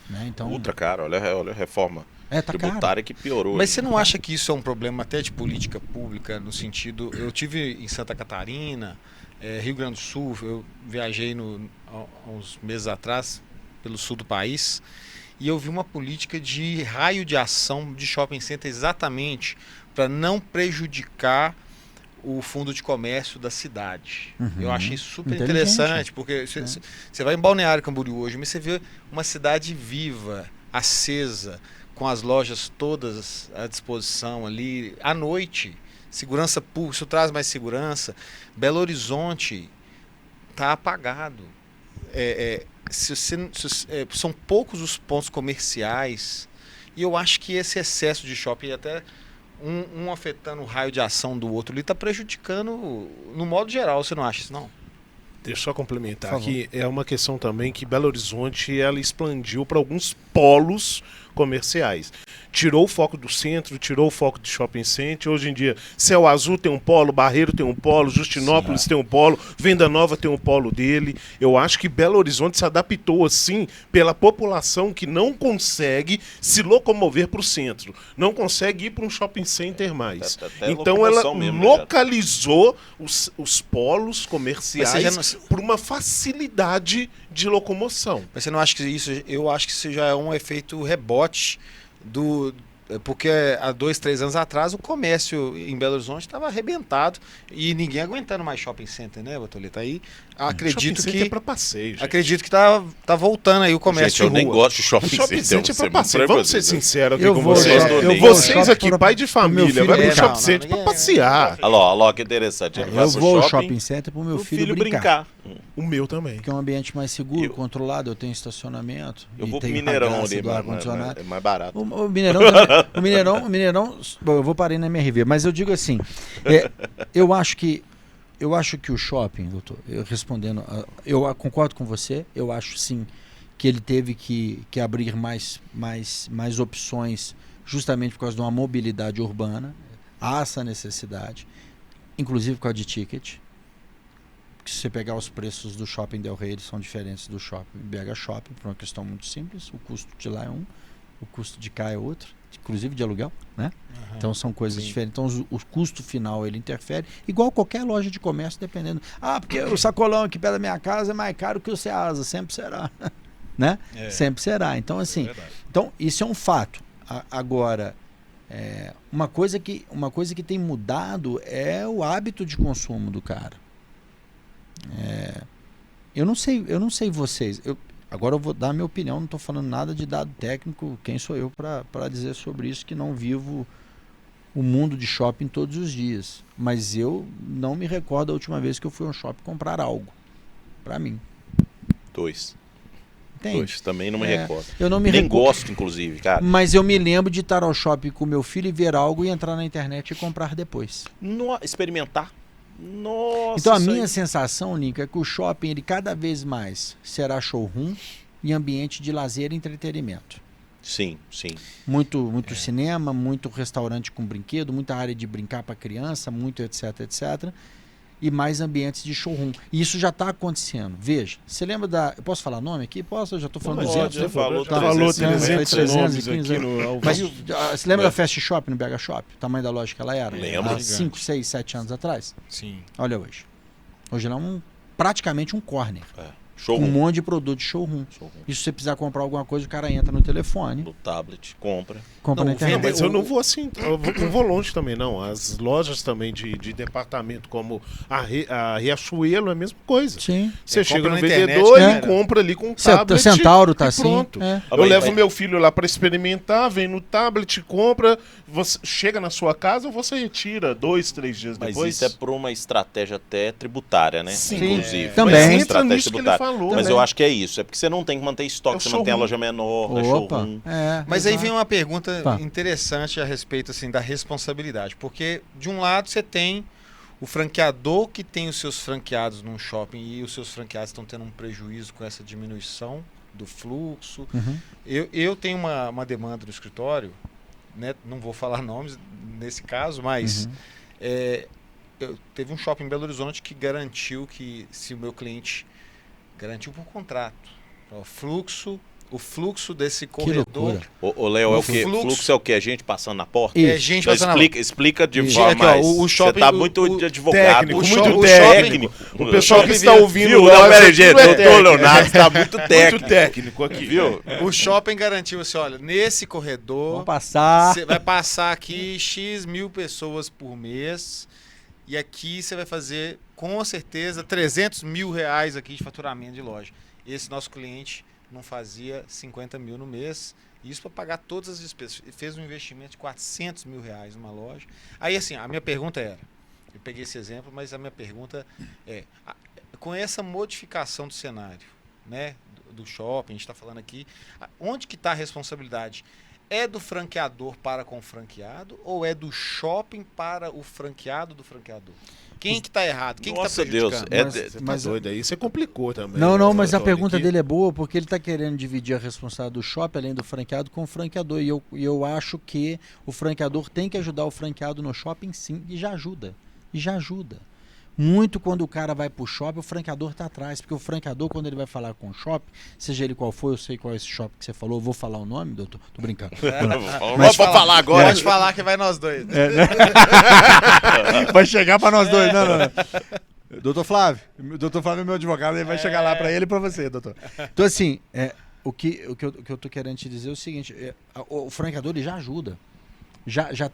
Né? Então, Ultra caro, olha a reforma tá caro. tributária que piorou. Mas aí. você não acha que isso é um problema até de política pública, no sentido... Eu tive em Santa Catarina, Rio Grande do Sul, eu viajei há uns meses atrás pelo sul do país, e eu vi uma política de raio de ação de shopping center exatamente para não prejudicar o fundo de comércio da cidade. Uhum. Eu achei super Inteligente. interessante, porque você vai em Balneário Camboriú hoje, mas você vê uma cidade viva, acesa, com as lojas todas à disposição ali, à noite, segurança pública, isso traz mais segurança. Belo Horizonte está apagado. São poucos os pontos comerciais, e eu acho que esse excesso de shopping, até um afetando o raio de ação do outro, ele está prejudicando no modo geral, você não acha isso, não? Deixa eu só complementar Por favor. aqui. É uma questão também que Belo Horizonte ela expandiu para alguns polos comerciais. Tirou o foco do centro, tirou o foco do shopping center. Hoje em dia, Céu Azul tem um polo, Barreiro tem um polo, Justinópolis tem um polo, Venda Nova tem um polo dele. Eu acho que Belo Horizonte se adaptou assim pela população que não consegue se locomover para o centro, não consegue ir para um shopping center mais. Até Então ela locomoção mesmo, localizou os polos comerciais Mas você já por uma facilidade de locomoção. Mas você não acha que isso... Eu acho que isso já é um efeito rebote porque há 2, 3 anos atrás o comércio em Belo Horizonte estava arrebentado e ninguém aguentando mais shopping center, né, Botoleta? Aí acredito Shopping center é que... para passeio, gente. Acredito que tá voltando aí o comércio Gente, eu de nem rua. gosto de shopping, Shopping center é vou para ser passeio. muito Vamos ser tranquilo. sinceros aqui Eu com vou, vocês. eu vou Vocês shopping aqui, pra- pai de família, meu filho- vai pro não, shopping não, center para ninguém- passear. Olha lá que interessante. Ele Eu vai pro vou ao shopping center para o meu pro filho brincar. brincar. O meu também. Porque é um ambiente mais seguro, Eu- controlado, eu tenho estacionamento. Eu e vou pro tenho a Mineirão graça ali, do mano, ar-condicionado. é mais barato. O Mineirão, também, o Mineirão, bom, eu vou parar na MRV, mas eu digo assim, eu acho que o shopping, doutor, eu concordo com você, eu acho sim que ele teve que abrir mais opções justamente por causa de uma mobilidade urbana, há essa necessidade, inclusive por causa de ticket. Se você pegar os preços do Shopping Del Rey, eles são diferentes do Shopping BH Shopping, por uma questão muito simples. O custo de lá é um, o custo de cá é outro, inclusive de aluguel, né? Então são coisas diferentes. Então o custo final ele interfere, igual qualquer loja de comércio, dependendo. Ah, porque o sacolão aqui perto da minha casa é mais caro que o Ceasa, sempre será, né? Sempre será. Então assim, então isso é um fato. Agora, uma coisa que tem mudado é o hábito de consumo do cara. Eu não sei vocês. Agora eu vou dar a minha opinião, não estou falando nada de dado técnico. Quem sou eu para dizer sobre isso, que não vivo o mundo de shopping todos os dias. Mas eu não me recordo a última vez que eu fui a um shopping comprar algo. Para mim. 2. Entende? Também não me recordo. Eu não me Nem recordo. gosto, inclusive, cara. Mas eu me lembro de estar ao shopping com meu filho e ver algo e entrar na internet e comprar depois. Experimentar. Nossa. Então a isso minha aí. sensação, Nico, é que o shopping ele cada vez mais será showroom e ambiente de lazer e entretenimento. Sim, sim. Muito cinema, muito restaurante com brinquedo, muita área de brincar para criança, muito etc, etc. E mais ambientes de showroom. E isso já está acontecendo. Veja, você lembra da... Eu posso falar nome aqui? Posso? Eu já estou falando Pode, 200. já falou Já falou 300 nomes 315, aqui no... Mas você lembra da Fast Shop no BH Shop? O tamanho da loja que ela era? Lembro. Há 5, 6, 7 anos atrás? Sim. Olha hoje. Hoje ela é praticamente um corner. Com um Showroom. monte de produto de showroom. E se você precisar comprar alguma coisa, o cara entra no telefone, No tablet, compra. compra Não, na internet. Mas eu não vou assim, não vou longe também, não. As lojas também de departamento, como a Riachuelo, é a mesma coisa. Sim. Você É, chega compra no na internet, vendedor né? e compra ali com o Cent- tablet. Centauro tá e assim. pronto. É. Eu Mas- levo mas- meu filho lá para experimentar, vem no tablet, compra, você chega na sua casa, você retira 2, 3 dias Mas depois. isso é por uma estratégia até tributária, né? Sim. Inclusive. Também. Mas é uma Entra estratégia nisso que ele tributária. falou. Mas Também. eu acho que é isso. É porque você não tem que manter estoque, É o você mantém a showroom. loja menor, é Opa. showroom. Mas aí exato. vem uma pergunta Tá. interessante a respeito assim, da responsabilidade. Porque, de um lado, você tem o franqueador que tem os seus franqueados num shopping e os seus franqueados estão tendo um prejuízo com essa diminuição do fluxo. Uhum. Eu tenho uma demanda no escritório, né? Não vou falar nomes nesse caso, mas Uhum. teve um shopping em Belo Horizonte que garantiu que, se o meu cliente garantiu por contrato, o fluxo desse corredor loucura. Ô, Léo, é O o quê? fluxo- Fluxo é o quê? A gente passando na porta? Isso. é gente Então passando na explica de Isso. forma Aqui, ó, mais... o shopping- Você tá muito o de advogado. técnico, o muito shopping- técnico. O pessoal que shopping está vira- ouvindo Viu? nós Não, pera aí, aqui gente. não é Doutor técnico. Leonardo tá muito Muito técnico. técnico aqui. Viu? O shopping garantiu assim, olha, nesse corredor Vamos passar. você vai passar aqui X mil pessoas por mês e aqui você vai fazer com certeza 300 mil reais aqui de faturamento de loja. Esse nosso cliente não fazia 50 mil no mês, isso para pagar todas as despesas. Ele fez um investimento de 400 mil reais numa loja. Aí assim, a minha pergunta era, eu peguei esse exemplo, mas a minha pergunta é, com essa modificação do cenário, né, do shopping, a gente está falando aqui, onde que está a responsabilidade? É do franqueador para com o franqueado ou é do shopping para o franqueado do franqueador? Quem que está errado? Quem que Nossa, está Deus. prejudicando? Mas- Você tá mas- doido aí? Você complicou também. Não, mas a Antônio, pergunta aqui. dele é boa porque ele está querendo dividir a responsabilidade do shopping, além do franqueado, com o franqueador. E eu acho que o franqueador tem que ajudar o franqueado no shopping, sim, e já ajuda. Muito quando o cara vai pro shopping, o franqueador tá atrás, porque o franqueador, quando ele vai falar com o shopping, seja ele qual for, eu sei qual é esse shopping que você falou, eu vou falar o nome, doutor? Tô brincando. Mas pode falar agora. Pode falar que vai nós dois. Vai chegar para nós dois, não. Doutor Flávio é meu advogado, ele vai chegar lá para ele e para você, doutor. Então, assim, o que eu tô querendo te dizer é o seguinte, o franqueador ele já ajuda. Já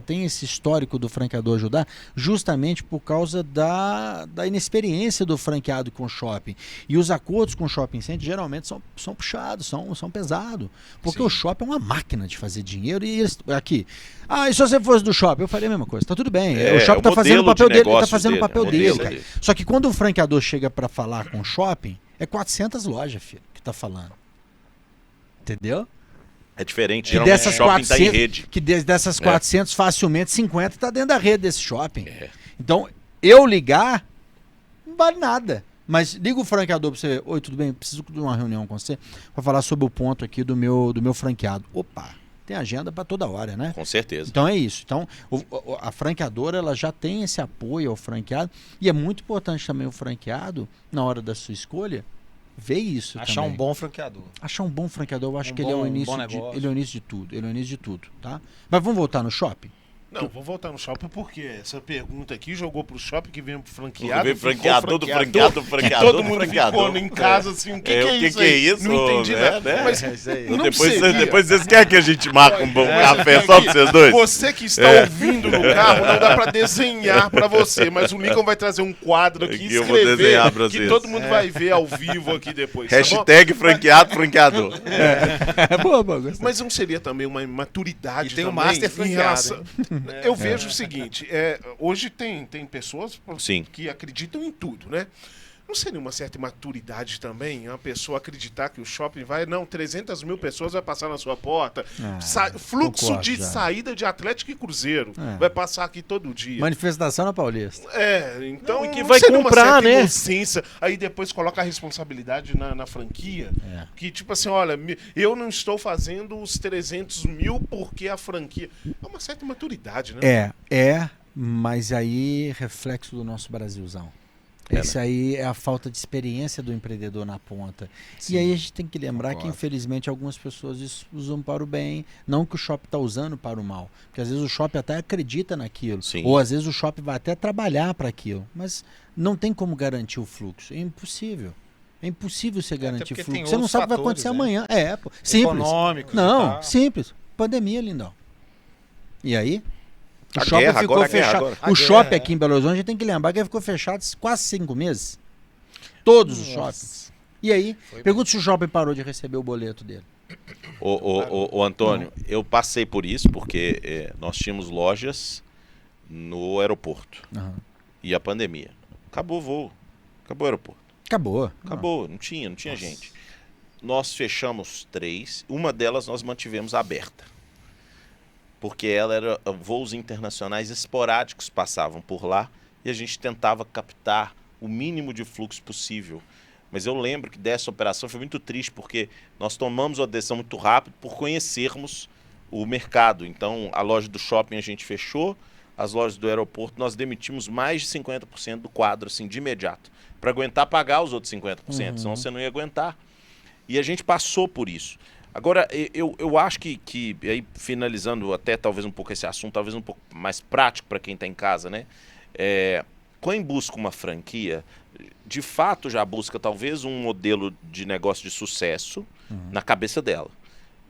tem esse histórico do franqueador ajudar, justamente por causa da inexperiência do franqueado com o shopping. E os acordos com o shopping center geralmente são puxados, são pesados. Porque Sim. o shopping é uma máquina de fazer dinheiro. E eles, aqui, e se você fosse do shopping? Eu faria a mesma coisa. Tá tudo bem. É, o shopping o tá fazendo o modelo papel de dele, ele tá negócio fazendo o dele, papel é o modelo dele, cara. dele. Só que quando o franqueador chega para falar com o shopping, é 400 lojas, filho, que tá falando. Entendeu? É diferente. Que Geralmente dessas o shopping tá em 400, rede. que dessas 400, facilmente 50 está dentro da rede desse shopping. É. Então, eu ligar, não vale nada. Mas liga o franqueador para você, oi, tudo bem? Preciso de uma reunião com você para falar sobre o ponto aqui do meu franqueado. Opa, tem agenda para toda hora, né? Com certeza. Então é isso. Então, a franqueadora ela já tem esse apoio ao franqueado e é muito importante também o franqueado, na hora da sua escolha, ver isso Achar também. um bom franqueador. Achar um bom franqueador, eu acho Um que ele é o bom início negócio. ele é o início de tudo. Ele é o início de tudo, tá? Mas vamos voltar no shopping? Não, vou voltar no shopping porque essa pergunta aqui jogou pro shopping que veio pro franqueado. Veio ficou franqueador do franqueador, franqueador todo do mundo franqueador. ficou em casa assim, o que É, é o que isso que é aí? isso, Não entendi né, nada. né? Mas É isso aí. não Depois seria. vocês querem que a gente marque um bom café só pra vocês dois? Você que está ouvindo no carro, não dá pra desenhar pra você, mas o Lincoln vai trazer um quadro aqui Que eu vou escrever desenhar pra que vocês. todo mundo vai ver ao vivo aqui depois, tá bom? Hashtag franqueador. É boa, gostei. Mas não seria também uma maturidade E tem o também master em franqueado, relação... Eu vejo o seguinte, hoje tem pessoas Sim. que acreditam em tudo, né? Não seria uma certa imaturidade também uma pessoa acreditar que o shopping vai... Não, 300 mil pessoas vai passar na sua porta. Fluxo concordo, de já. saída de Atlético e Cruzeiro. É. Vai passar aqui todo dia. Manifestação na Paulista. Então Não, e que não vai seria uma comprar, certa né? inocência. Aí depois coloca a responsabilidade na franquia. É. Que tipo assim, olha, eu não estou fazendo os 300 mil porque a franquia... É uma certa imaturidade, né? Mas aí reflexo do nosso Brasilzão. Esse aí é a falta de experiência do empreendedor na ponta. Sim, e aí a gente tem que lembrar que, concordo. infelizmente, algumas pessoas usam para o bem, não que o shopping está usando para o mal. Porque às vezes o shopping até acredita naquilo. Sim. Ou às vezes o shopping vai até trabalhar para aquilo. Mas não tem como garantir o fluxo. É impossível. É impossível você garantir o porque tem fluxo. Você não outros sabe o que vai fatores, acontecer né? amanhã. Pô. Simples. Econômicos e Não, tal. simples. Pandemia, lindão. E aí? O A shopping guerra, ficou agora a guerra, fechado. agora. A O guerra, shopping é. aqui em Belo Horizonte, a gente tem que lembrar que ele ficou fechado quase 5 meses. Todos os Nossa. shoppings. E aí? Foi Pergunta se o shopping parou de receber o boleto dele. Ô, Antônio, eu passei por isso porque nós tínhamos lojas no aeroporto. Aham. E a pandemia. Acabou o voo. Acabou o aeroporto. Acabou. Acabou, não tinha gente. Nós fechamos 3, uma delas nós mantivemos aberta. Porque ela era voos internacionais esporádicos passavam por lá e a gente tentava captar o mínimo de fluxo possível. Mas eu lembro que dessa operação foi muito triste porque nós tomamos uma decisão muito rápido por conhecermos o mercado. Então, a loja do shopping a gente fechou, as lojas do aeroporto nós demitimos mais de 50% do quadro assim de imediato, para aguentar pagar os outros 50%, senão você não ia aguentar. E a gente passou por isso. Agora, eu acho que aí finalizando até talvez um pouco esse assunto, talvez um pouco mais prático para quem está em casa, né? Quem busca uma franquia, de fato já busca talvez um modelo de negócio de sucesso na cabeça dela.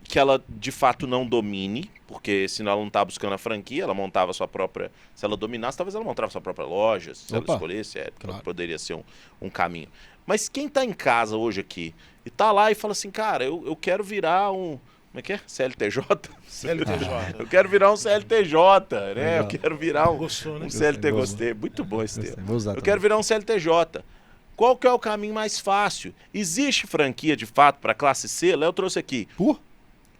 Que ela de fato não domine, porque senão ela não está buscando a franquia, ela montava a sua própria... Se ela dominasse, talvez ela montava a sua própria loja, se ela escolhesse, claro. poderia ser um caminho. Mas quem está em casa hoje aqui e tá lá e fala assim, cara, eu quero virar um... Como é que é? CLTJ? CLTJ. Eu quero virar um CLTJ, né? Legal. Eu quero virar um Gostou, né? CLT, Gostei. gostei. Muito bom esse termo. Vou usar Eu também. quero virar um CLTJ. Qual que é o caminho mais fácil? Existe franquia, de fato, para classe C? Léo trouxe aqui.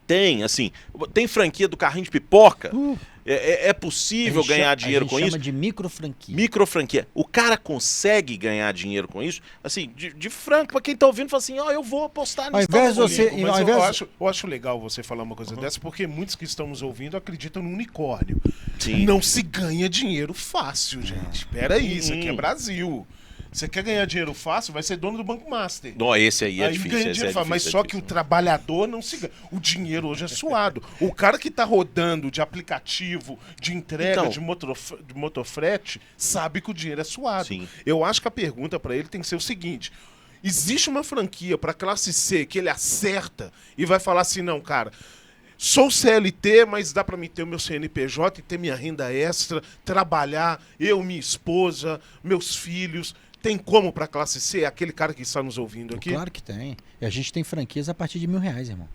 Tem, assim, tem franquia do carrinho de pipoca? É possível ganhar dinheiro com A gente isso? chama de microfranquia. Microfranquia. O cara consegue ganhar dinheiro com isso? Assim, de franco, para quem tá ouvindo, fala assim, ó, eu vou apostar nisso. Ao invés de tá bom, você- comigo. Mas ao invés- eu acho legal você falar uma coisa dessa, porque muitos que estamos ouvindo acreditam no unicórnio. Sim. Não se ganha dinheiro fácil, gente. Peraí, isso aqui é Brasil. Você quer ganhar dinheiro fácil, vai ser dono do Banco Master. Não, esse aí é Aí difícil. ganha esse dinheiro é fácil, mas difícil, só que o trabalhador não se ganha. O dinheiro hoje é suado. O cara que tá rodando de aplicativo, de entrega, Então. de motofrete, sabe que o dinheiro é suado. Sim. Eu acho que a pergunta pra ele tem que ser o seguinte: existe uma franquia pra classe C que ele acerta e vai falar assim, não, cara, sou CLT, mas dá pra mim ter o meu CNPJ e ter minha renda extra, trabalhar, eu, minha esposa, meus filhos. Tem como pra classe C, aquele cara que está nos ouvindo aqui? Claro que tem. E a gente tem franquias a partir de R$1.000, irmão.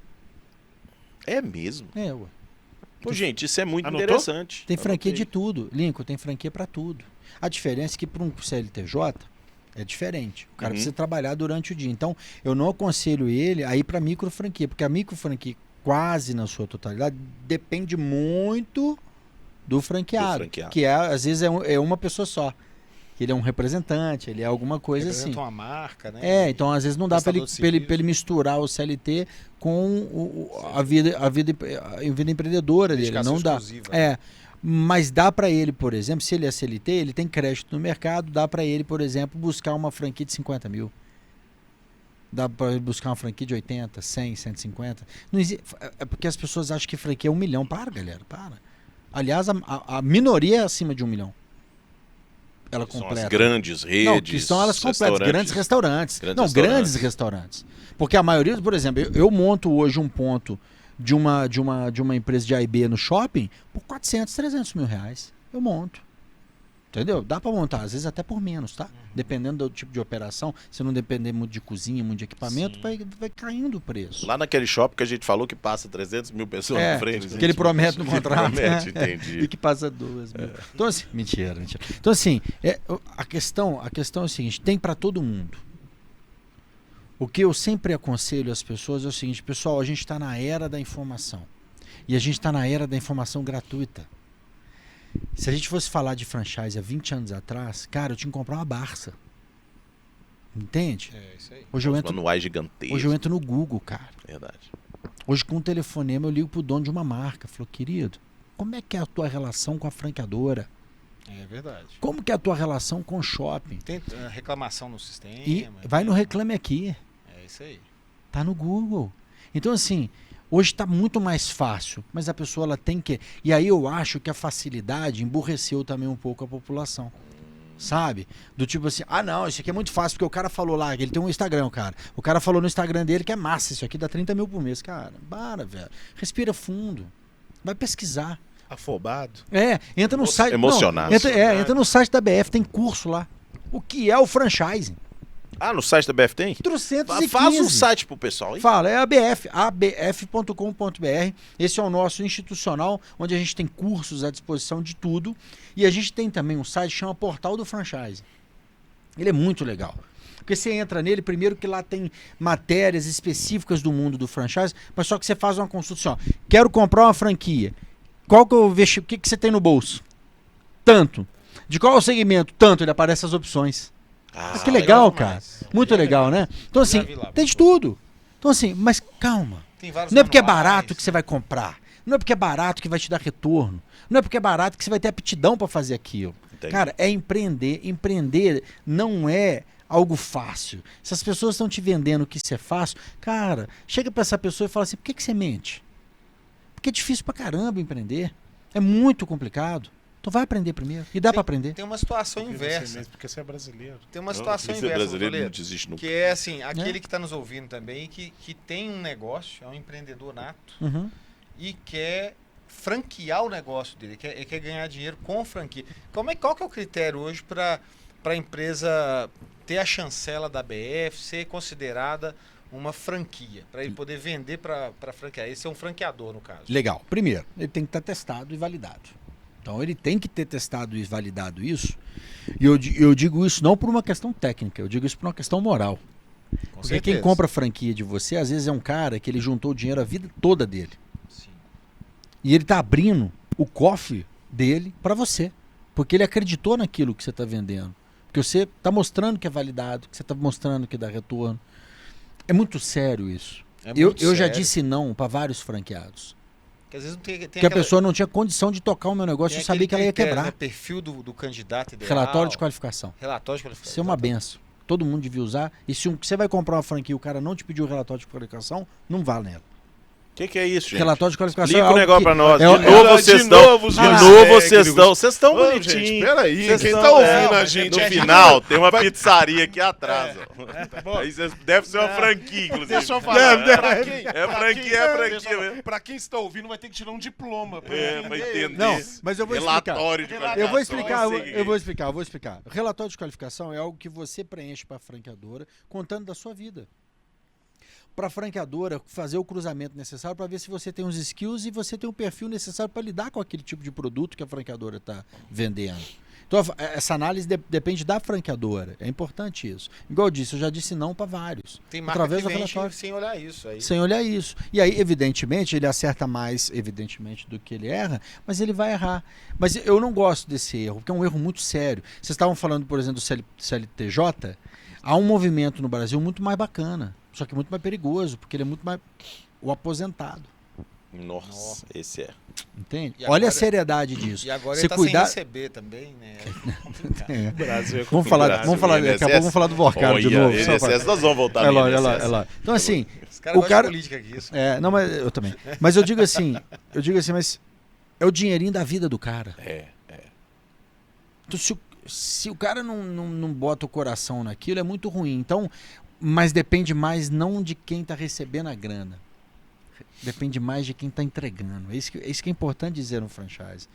É mesmo. É, ué. Pô, gente, isso é muito Anotou? interessante. Tem franquia Anotei. de tudo. Lincoln tem franquia pra tudo. A diferença é que para um CLTJ é diferente. O cara precisa trabalhar durante o dia. Então, eu não aconselho ele a ir para micro franquia, porque a micro franquia, quase na sua totalidade, depende muito do franqueado. Que às vezes é uma pessoa só. Ele é um representante, ele é alguma coisa assim. Representa uma marca, né? Então às vezes não dá para Prestador de ele misturar o CLT com a vida empreendedora dele. Dedicação Não dá. exclusiva. Mas dá para ele, por exemplo, se ele é CLT, ele tem crédito no mercado, dá para ele, por exemplo, buscar uma franquia de 50 mil. Dá para ele buscar uma franquia de 80, 100, 150. Não existe, é porque as pessoas acham que franquia é 1 milhão. Para, galera, para. Aliás, a minoria é acima de 1 milhão. Ela São completa. as grandes redes. Não, que são elas completas, grandes restaurantes. Grandes restaurantes. Porque a maioria, por exemplo, eu monto hoje um ponto de uma empresa de A e B no shopping por 400, 300 mil reais. Eu monto. Entendeu? Dá pra montar, às vezes até por menos, tá? Dependendo do tipo de operação, se não depender muito de cozinha, muito de equipamento, vai caindo o preço. Lá naquele shopping que a gente falou que passa 300 mil pessoas na frente. Que ele promete no contrato. Promete, entendi. E que passa 2 mil. Então, assim, mentira. Então, assim, a questão é o seguinte: tem para todo mundo. O que eu sempre aconselho às pessoas é o seguinte, pessoal, a gente está na era da informação. E a gente está na era da informação gratuita. Se a gente fosse falar de franchise há 20 anos atrás, cara, eu tinha que comprar uma Barça. Entende? É isso aí. Hoje eu Os entro, manuais gigantescos. hoje eu entro no Google, cara. Verdade. Hoje com um telefonema eu ligo pro dono de uma marca. Falou, querido, como é que é a tua relação com a franqueadora? É verdade. Como que é a tua relação com o shopping? Tem reclamação no sistema. E vai no Reclame Aqui. É isso aí. Tá no Google. Então, assim, hoje está muito mais fácil, mas a pessoa ela tem que... E aí eu acho que a facilidade emburreceu também um pouco a população. Sabe? Do tipo assim, ah não, isso aqui é muito fácil, porque o cara falou lá, ele tem um Instagram, cara. O cara falou no Instagram dele que é massa, isso aqui dá 30 mil por mês. Cara, para, velho. Respira fundo. Vai pesquisar. Afobado. Entra no site... Emocionado. Não, entra no site da BF, tem curso lá. O que é o franchising? Ah, no site da BF tem? 315. Faz um site pro pessoal, hein? Fala, é a ABF, abf.com.br. Esse é o nosso institucional, onde a gente tem cursos à disposição de tudo. E a gente tem também um site que chama Portal do Franchise. Ele é muito legal. Porque você entra nele, primeiro que lá tem matérias específicas do mundo do franchise, mas só que você faz uma consulta assim, ó, quero comprar uma franquia. Qual que eu vejo, o que você tem no bolso? Tanto. De qual é o segmento? Tanto, ele aparece as opções. Ah, Que legal, demais. cara. Muito legal, né? Então, assim, vi lá, tem de tudo. Então, assim, mas calma. Tem vários Não é porque é manuais. barato que você vai comprar. Não é porque é barato que vai te dar retorno. Não é porque é barato que você vai ter aptidão para fazer aquilo. Entendi. Cara, é empreender. Empreender não é algo fácil. Se as pessoas estão te vendendo que isso é fácil, cara, chega para essa pessoa e fala assim, por que você mente? Porque é difícil pra caramba empreender. É muito complicado. Então vai aprender primeiro. E dá para aprender. Tem uma situação Porque inversa. Porque você é brasileiro. Tem uma situação Esse inversa, brasileiro não Toledo, desiste nunca. que é assim, aquele que está nos ouvindo também, que tem um negócio, é um empreendedor nato, Uhum. e quer franquear o negócio dele, quer ganhar dinheiro com franquia. Qual que é o critério hoje para a empresa ter a chancela da BF, ser considerada uma franquia, para ele poder vender para franquear? Esse é um franqueador, no caso. Legal. Primeiro, ele tem que estar testado e validado. Então ele tem que ter testado e validado isso. E eu digo isso não por uma questão técnica, eu digo isso por uma questão moral. Com Porque certeza. quem compra franquia de você, às vezes é um cara que ele juntou o dinheiro a vida toda dele. Sim. E ele está abrindo o cofre dele para você. Porque ele acreditou naquilo que você está vendendo. Porque você está mostrando que é validado, que você está mostrando que dá retorno. É muito sério isso. É Eu muito já sério. disse não para vários franqueados. Que às vezes não tem Porque a pessoa não tinha condição de tocar o meu negócio e eu sabia que ela ia quebrar. Né, perfil do candidato ideal. Relatório de qualificação. Relatório de qualificação. Isso é uma benção. Todo mundo devia usar. E se você vai comprar uma franquia e o cara não te pediu o relatório de qualificação, não vale nela. O que é isso, gente? Relatório de qualificação Explica é o algo negócio que- pra nós. é- De é- novo vocês estão. os De mais novo técnicos. vocês estão Ô, bonitinhos. gente, peraí, Vocês quem estão- tá ouvindo é, a gente No aqui- final, tem uma pizzaria aqui atrás. Ó. Aí deve ser uma franquia, inclusive. Deixa eu falar. Deve- Pra quem- É pra franquia, quem- é franquia deixa eu falar. mesmo. Pra quem está ouvindo, vai ter que tirar um diploma. Pra Pra entender. Não, mas eu vou explicar. Relatório de qualificação. Eu vou explicar, eu sei o que é. eu vou explicar. O relatório de qualificação é algo que você preenche para a franqueadora, contando da sua vida. Para a franqueadora fazer o cruzamento necessário para ver se você tem os skills e você tem o perfil necessário para lidar com aquele tipo de produto que a franqueadora está vendendo. Então, essa análise depende da franqueadora. É importante isso. Igual eu disse, eu já disse não para vários. Tem marca através que do vende relatório. sem olhar isso. Aí. Sem olhar isso. E aí, evidentemente, ele acerta mais, evidentemente, do que ele erra, mas ele vai errar. Mas eu não gosto desse erro, porque é um erro muito sério. Vocês estavam falando, por exemplo, do CLTJ. Há um movimento no Brasil muito mais bacana, só que muito mais perigoso, porque ele é muito mais o aposentado. Nossa, esse é. Entende? E Olha agora- a seriedade disso. E agora Você ele tá cuidar- sem receber também, né? É. Brasil é Vamos falar, Brasil, vamos falar, INSS. daqui a pouco vamos falar do Vorcado de Olha, novo. só INSS, nós vamos voltar É no lá, é lá, INSS. é lá. Então, assim, Os caras O gostam cara- de política aqui. Isso. não, mas eu também. Mas eu digo assim, mas é o dinheirinho da vida do cara. É. Então, se o cara não bota o coração naquilo, é muito ruim. Então, mas depende mais não de quem está recebendo a grana. Depende mais de quem está entregando. É isso que é importante dizer no franchise.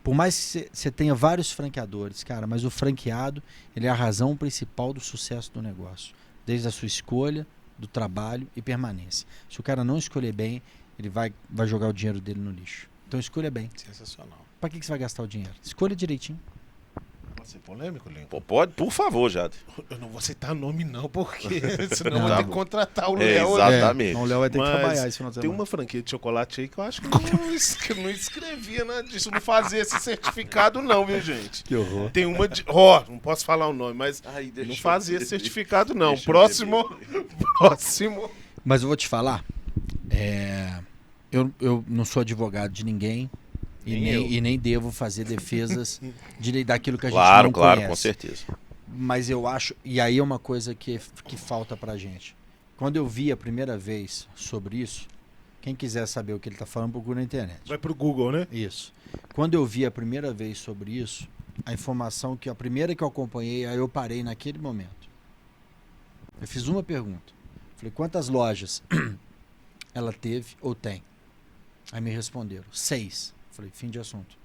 Por mais que você tenha vários franqueadores, cara, mas o franqueado, ele é a razão principal do sucesso do negócio. Desde a sua escolha, do trabalho e permanência. Se o cara não escolher bem, ele vai jogar o dinheiro dele no lixo. Então escolha bem. Sensacional. Para que você vai gastar o dinheiro? Escolha direitinho. Pode ser polêmico, Lincoln? Pô, pode, por favor, Jade. Eu não vou citar nome não, porque senão Não. vou ter que contratar o É, Léo. exatamente. Então o Léo vai ter que Mas trabalhar esse final de tem semana. uma franquia de chocolate aí que eu acho que eu não escrevia nada disso, não fazia esse certificado não, viu, gente? Que horror. Tem uma de... Ó, não posso falar o nome, mas Ai, deixa não eu fazia ver. esse certificado não. Deixa eu Próximo. Mas eu vou te falar, eu não sou advogado de ninguém e nem devo fazer defesas daquilo que a gente Claro, não claro, conhece. com certeza. Mas eu acho, e aí é uma coisa que falta pra gente. Quando eu vi a primeira vez sobre isso, quem quiser saber o que ele tá falando, procura na internet. Vai pro Google, né? Isso. Quando eu vi a primeira vez sobre isso, a informação a primeira que eu acompanhei, aí eu parei naquele momento. Eu fiz uma pergunta. Falei, quantas lojas ela teve ou tem? Aí me responderam, 6. Falei, fim de assunto.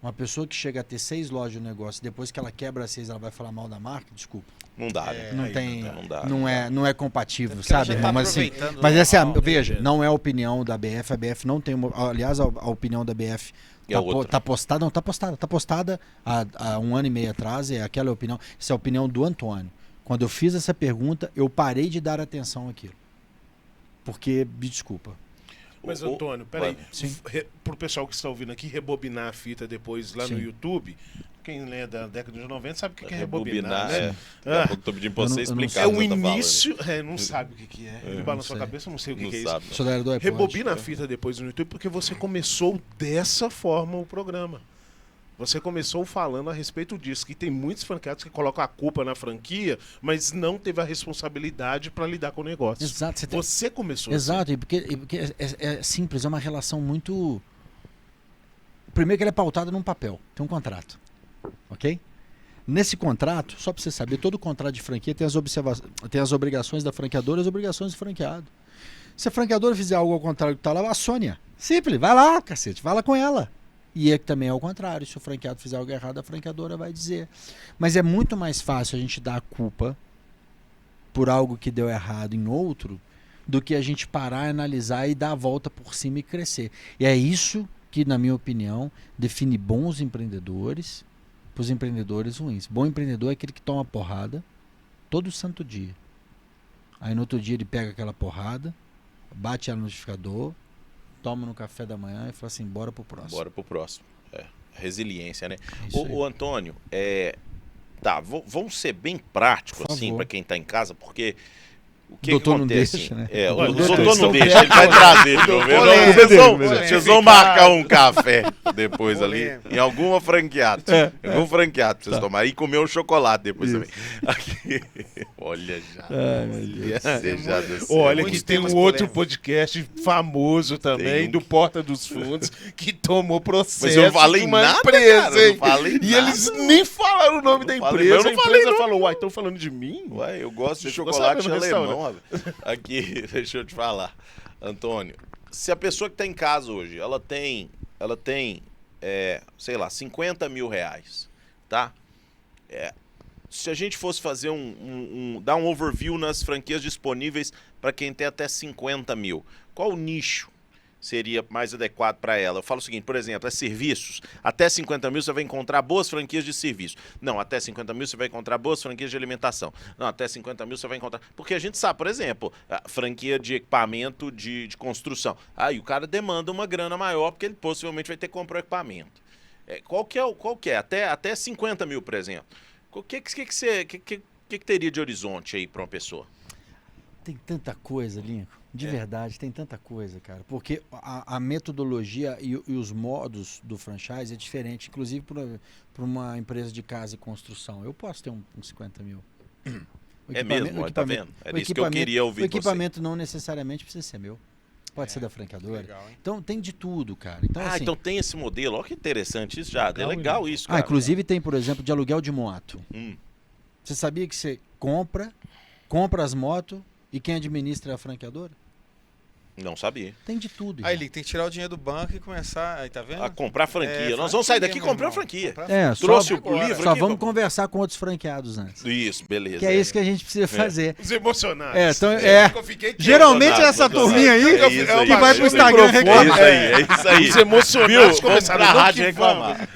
Uma pessoa que chega a ter 6 lojas no negócio, depois que ela quebra 6, ela vai falar mal da marca? Desculpa. Não dá, né? Não aí tem, não dá. não é compatível, Porque ela sabe, já tá irmão? Mas, assim, aproveitando mas o essa, know-how, veja, né? não é a opinião da BF, a BF não tem aliás, a opinião da BF É outra. tá postada, não, tá postada há 1 ano e meio atrás, é aquela opinião, essa é a opinião do Antônio. Quando eu fiz essa pergunta, eu parei de dar atenção àquilo. Porque, me desculpa. Mas, O- Antônio, peraí. Sim. Pro pessoal que está ouvindo aqui, rebobinar a fita depois lá Sim. no YouTube. Quem é da década de 90 sabe o que é Rebobinar, rebobinar, né? Daqui a Ah, pouco tô pedindo pra você eu não explicar. é o o que você tá falando. início. Não sabe o que é. Ele balançou a sei. cabeça, eu não sei o que Não é isso. sabe. Sou da era do iPod. Rebobina a fita depois no YouTube, porque você começou dessa forma o programa. Você começou falando a respeito disso, que tem muitos franqueados que colocam a culpa na franquia, mas não teve a responsabilidade para lidar com o negócio. Exato, você tem... Você começou Exato, e porque é simples, é uma relação muito... Primeiro que ele é pautado num papel, tem um contrato, ok? Nesse contrato, só para você saber, todo contrato de franquia tem as obrigações da franqueadora e as obrigações do franqueado. Se a franqueadora fizer algo ao contrário do que tá lá, acione. Simples, vai lá, cacete, vai lá com ela. E é que também é o contrário, se o franqueado fizer algo errado, a franqueadora vai dizer. Mas é muito mais fácil a gente dar a culpa por algo que deu errado em outro do que a gente parar, analisar e dar a volta por cima e crescer. E é isso que, na minha opinião, define bons empreendedores para os empreendedores ruins. Bom empreendedor é aquele que toma porrada todo santo dia. Aí no outro dia ele pega aquela porrada, bate ela no liquidificador, toma no café da manhã e fala assim, bora pro próximo. Bora pro próximo. É. Resiliência, né? É isso aí. O Antônio, tá, vamos ser bem práticos, Por assim, favor. para quem tá em casa, porque o que Doutor não acontece? deixa, né? O Olha, doutor doutor não não deixa, ele vai trazer de novo. polêmico. Vocês vão marcar um café depois ali, em alguma franqueada. Em algum franqueado pra vocês tomarem. E comer um chocolate depois também. Aqui. Olha já. Olha Muitos que tem um temas outro polêmicos. podcast famoso também, Tem um do Porta dos Fundos, que tomou processo Mas eu não falei de uma nada, empresa, cara, eu hein? não falei E nada. eles nem falaram o nome da Não falei, empresa. eu não A empresa falei, não. falou, uai, estão falando de mim? Ué, eu gosto de Você ficou chocolate sabendo no alemão. Rapaz. Aqui, deixa eu te falar. Antônio, se a pessoa que está em casa hoje, ela tem sei lá, 50 mil reais, tá? Se a gente fosse fazer dar um overview nas franquias disponíveis para quem tem até 50 mil, qual o nicho seria mais adequado para ela? Eu falo o seguinte, por exemplo, serviços. Até 50 mil você vai encontrar boas franquias de serviço. Não, até 50 mil você vai encontrar boas franquias de alimentação. Não, até 50 mil você vai encontrar... Porque a gente sabe, por exemplo, a franquia de equipamento de construção. Aí o cara demanda uma grana maior porque ele possivelmente vai ter que comprar o equipamento. Qual que é? Até 50 mil, por exemplo. O que teria de horizonte aí para uma pessoa? Tem tanta coisa, Lincoln. De verdade, tem tanta coisa, cara. Porque a metodologia e os modos do franchise é diferente. Inclusive para uma empresa de casa e construção. Eu posso ter uns 50 mil. É mesmo? Tá vendo? Era isso que eu queria ouvir O de você. equipamento não necessariamente precisa ser meu. Pode ser da franqueadora. Legal, hein? Então tem de tudo, cara. Então, assim, Então tem esse modelo. Olha que interessante isso já. É legal isso, cara. inclusive tem, por exemplo, de aluguel de moto. Você sabia que você compra as motos e quem administra é a franqueadora? Não sabia. Tem de tudo. Aí irmão. ele tem que tirar o dinheiro do banco e começar, aí tá vendo? A comprar franquia. É, Nós vamos sair daqui franquia, comprando meu irmão. franquia. Comprar É, Trouxe só, o livro só aqui, vamos papai? conversar com outros franqueados antes. Isso, beleza. Que é isso que a gente precisa fazer. Os emocionados. Então, Eu fiquei quieto. Geralmente é Emocionado, essa emocionado. turminha aí É isso aí. que vai pro Esse Instagram microfone, reclamar. É isso aí. Os emocionados Viu? Vamos começaram pra a rádio reclamar.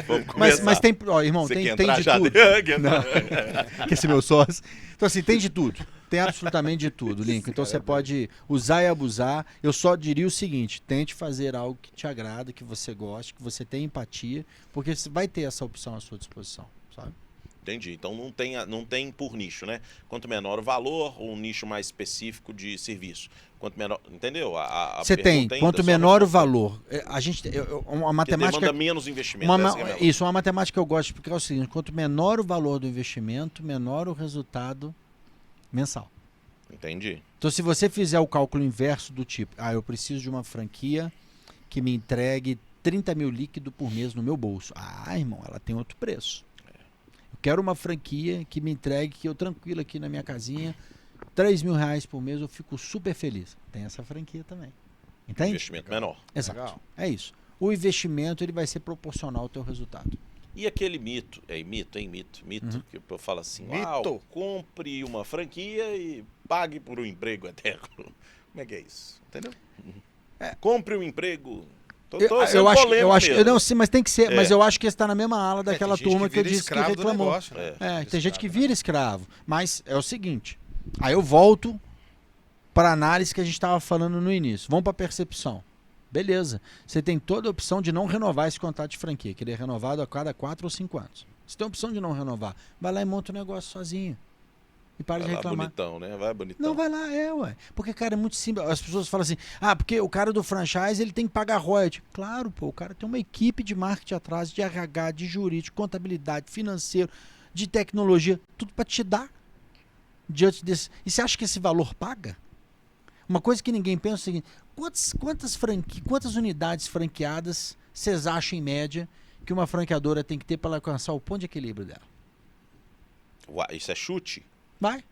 Vamos começar. Mas tem, ó, irmão, Você tem quer entrar de já? tudo. Quer Não. entrar? Que esse meu sócio. Então, assim, tem de tudo. Tem absolutamente de tudo, Lincoln. Então você pode usar e abusar. Eu só diria o seguinte: tente fazer algo que te agrada, que você goste, que você tenha empatia, porque você vai ter essa opção à sua disposição, sabe? Entendi. Então não tem por nicho, né? Quanto menor o valor, um nicho mais específico de serviço. Quanto menor. Entendeu? A Você tem. pergunta ainda Quanto só menor o não- valor. A gente. Uma Que matemática. demanda menos investimento. Uma, essa que é a minha- isso, uma matemática que eu gosto de explicar é o seguinte: quanto menor o valor do investimento, menor o resultado mensal. Entendi. Então, se você fizer o cálculo inverso do tipo, eu preciso de uma franquia que me entregue 30 mil líquido por mês no meu bolso. Irmão, ela tem outro preço. Eu quero uma franquia que me entregue, que eu tranquilo aqui na minha casinha, 3 mil reais por mês, eu fico super feliz. Tem essa franquia também. Entende? Investimento menor. Exato. Legal. É isso. O investimento ele vai ser proporcional ao teu resultado. E aquele mito, mito, que eu falo assim, Mito. compre uma franquia e pague por um emprego eterno. Como é que é isso? Entendeu? Compre um emprego. Tô sendo Eu acho, polêmico eu acho, mesmo. não, sim, mas tem que ser. É. Mas eu acho que está na mesma ala daquela tem gente turma que eu vira disse que escravo do reclamou. negócio, né? Tem gente que Escravo, vira escravo. Mas é o seguinte. Aí eu volto para a análise que a gente estava falando no início. Vamos para a percepção. Beleza. Você tem toda a opção de não renovar esse contrato de franquia, que ele é renovado a cada 4 ou 5 anos. Você tem a opção de não renovar. Vai lá e monta o negócio sozinho. E para Vai de lá reclamar. bonitão, né? Vai bonitão. Não, vai lá, ué. Porque, cara, é muito simples. As pessoas falam assim, porque o cara do franchise, ele tem que pagar royalty. Claro, pô, o cara tem uma equipe de marketing atrás, de RH, de jurídico, contabilidade, financeiro, de tecnologia, tudo para te dar diante desse. E você acha que esse valor paga? Uma coisa que ninguém pensa é o seguinte, quantas unidades franqueadas vocês acham, em média, que uma franqueadora tem que ter para alcançar o ponto de equilíbrio dela? Isso é chute? Vai,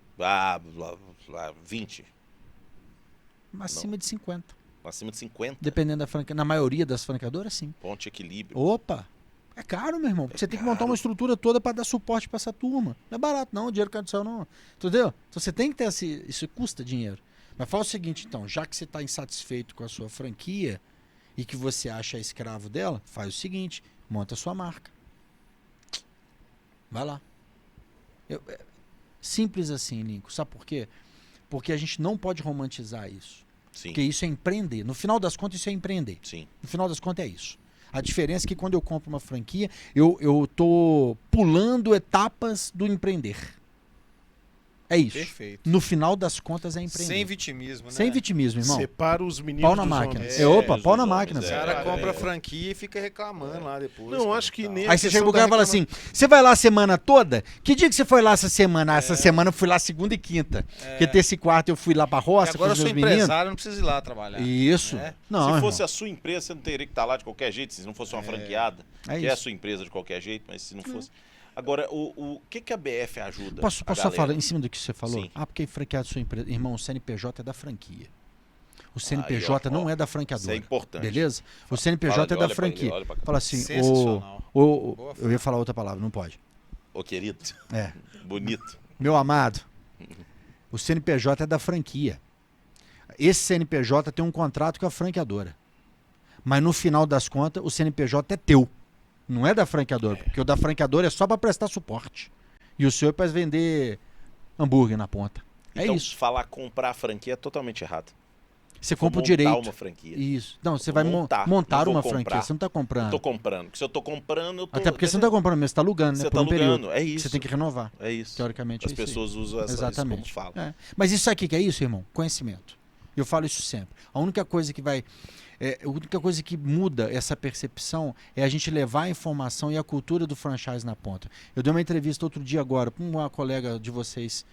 20. acima de 50. Acima de 50. Dependendo da franquia. Na maioria das franqueadoras, sim. Ponto de equilíbrio. Opa! É caro, meu irmão. Porque você tem que montar uma estrutura toda para dar suporte para essa turma. Não é barato, não. O dinheiro cai do céu, não. Entendeu? Então você tem que ter isso custa dinheiro. Mas fala o seguinte, então. Já que você está insatisfeito com a sua franquia e que você acha escravo dela, faz o seguinte. Monta a sua marca. Vai lá. Simples assim, Lincoln. Sabe por quê? Porque a gente não pode romantizar isso. Sim. Porque isso é empreender. No final das contas, isso é empreender. Sim. No final das contas, é isso. A diferença é que quando eu compro uma franquia, eu tô pulando etapas do empreender. É isso. Perfeito. No final das contas, é empreender. Sem vitimismo, né? Sem vitimismo, irmão. Separa os meninos Pau na dos máquina. homens. Pau na os máquina. homens, O velho. cara É, compra é. franquia e fica reclamando lá depois. Não, cara, acho que e tal. nem- Aí você chega questão pro cara e da fala assim, você vai lá a semana toda? Que dia que você foi lá essa semana? Essa semana eu fui lá segunda e quinta. Porque terça e quarta eu fui lá pra E roça agora com eu os sou meus meninos. empresário, não preciso ir lá trabalhar. Isso. É. Não, Se fosse irmão, a sua empresa, você não teria que estar lá de qualquer jeito, se não fosse uma franqueada. é que é a isso. sua empresa de qualquer jeito, mas se não fosse. Agora, o que a BF ajuda? Posso a só galera? falar em cima do que você falou? Sim. Porque é franqueado sua empresa. Irmão, o CNPJ é da franquia. O CNPJ Aí, ó, não ó, é da Isso franqueadora. é importante. Beleza? O CNPJ Fala, é da olha pra franquia. ele, olha pra cá. Fala assim, Sensacional. Boa eu ia falar outra palavra, não pode. Ô, querido, É. bonito. Meu amado, o CNPJ é da franquia. Esse CNPJ tem um contrato com a franqueadora. Mas no final das contas, o CNPJ é teu. Não é da franqueadora. Porque o da franqueadora é só para prestar suporte. E o seu é para vender hambúrguer na ponta. É Então, isso. falar comprar a franquia é totalmente errado. Você Vou compra o montar direito. uma franquia. Isso. Não, você Vou vai montar, montar não vou uma comprar. franquia. Você não está comprando. Eu tô comprando. Porque se eu tô comprando, eu tô. Até porque você não está comprando mesmo, você está alugando, Você né? tá Por um período. alugando. É isso. Você tem que renovar. É isso. Teoricamente As é isso aí. pessoas usam isso como Exatamente. fala. É. Mas isso aqui que é isso, irmão? Conhecimento. Eu falo isso sempre. A única coisa que vai. A única coisa que muda essa percepção é a gente levar a informação e a cultura do franchise na ponta. Eu dei uma entrevista outro dia agora para uma colega de vocês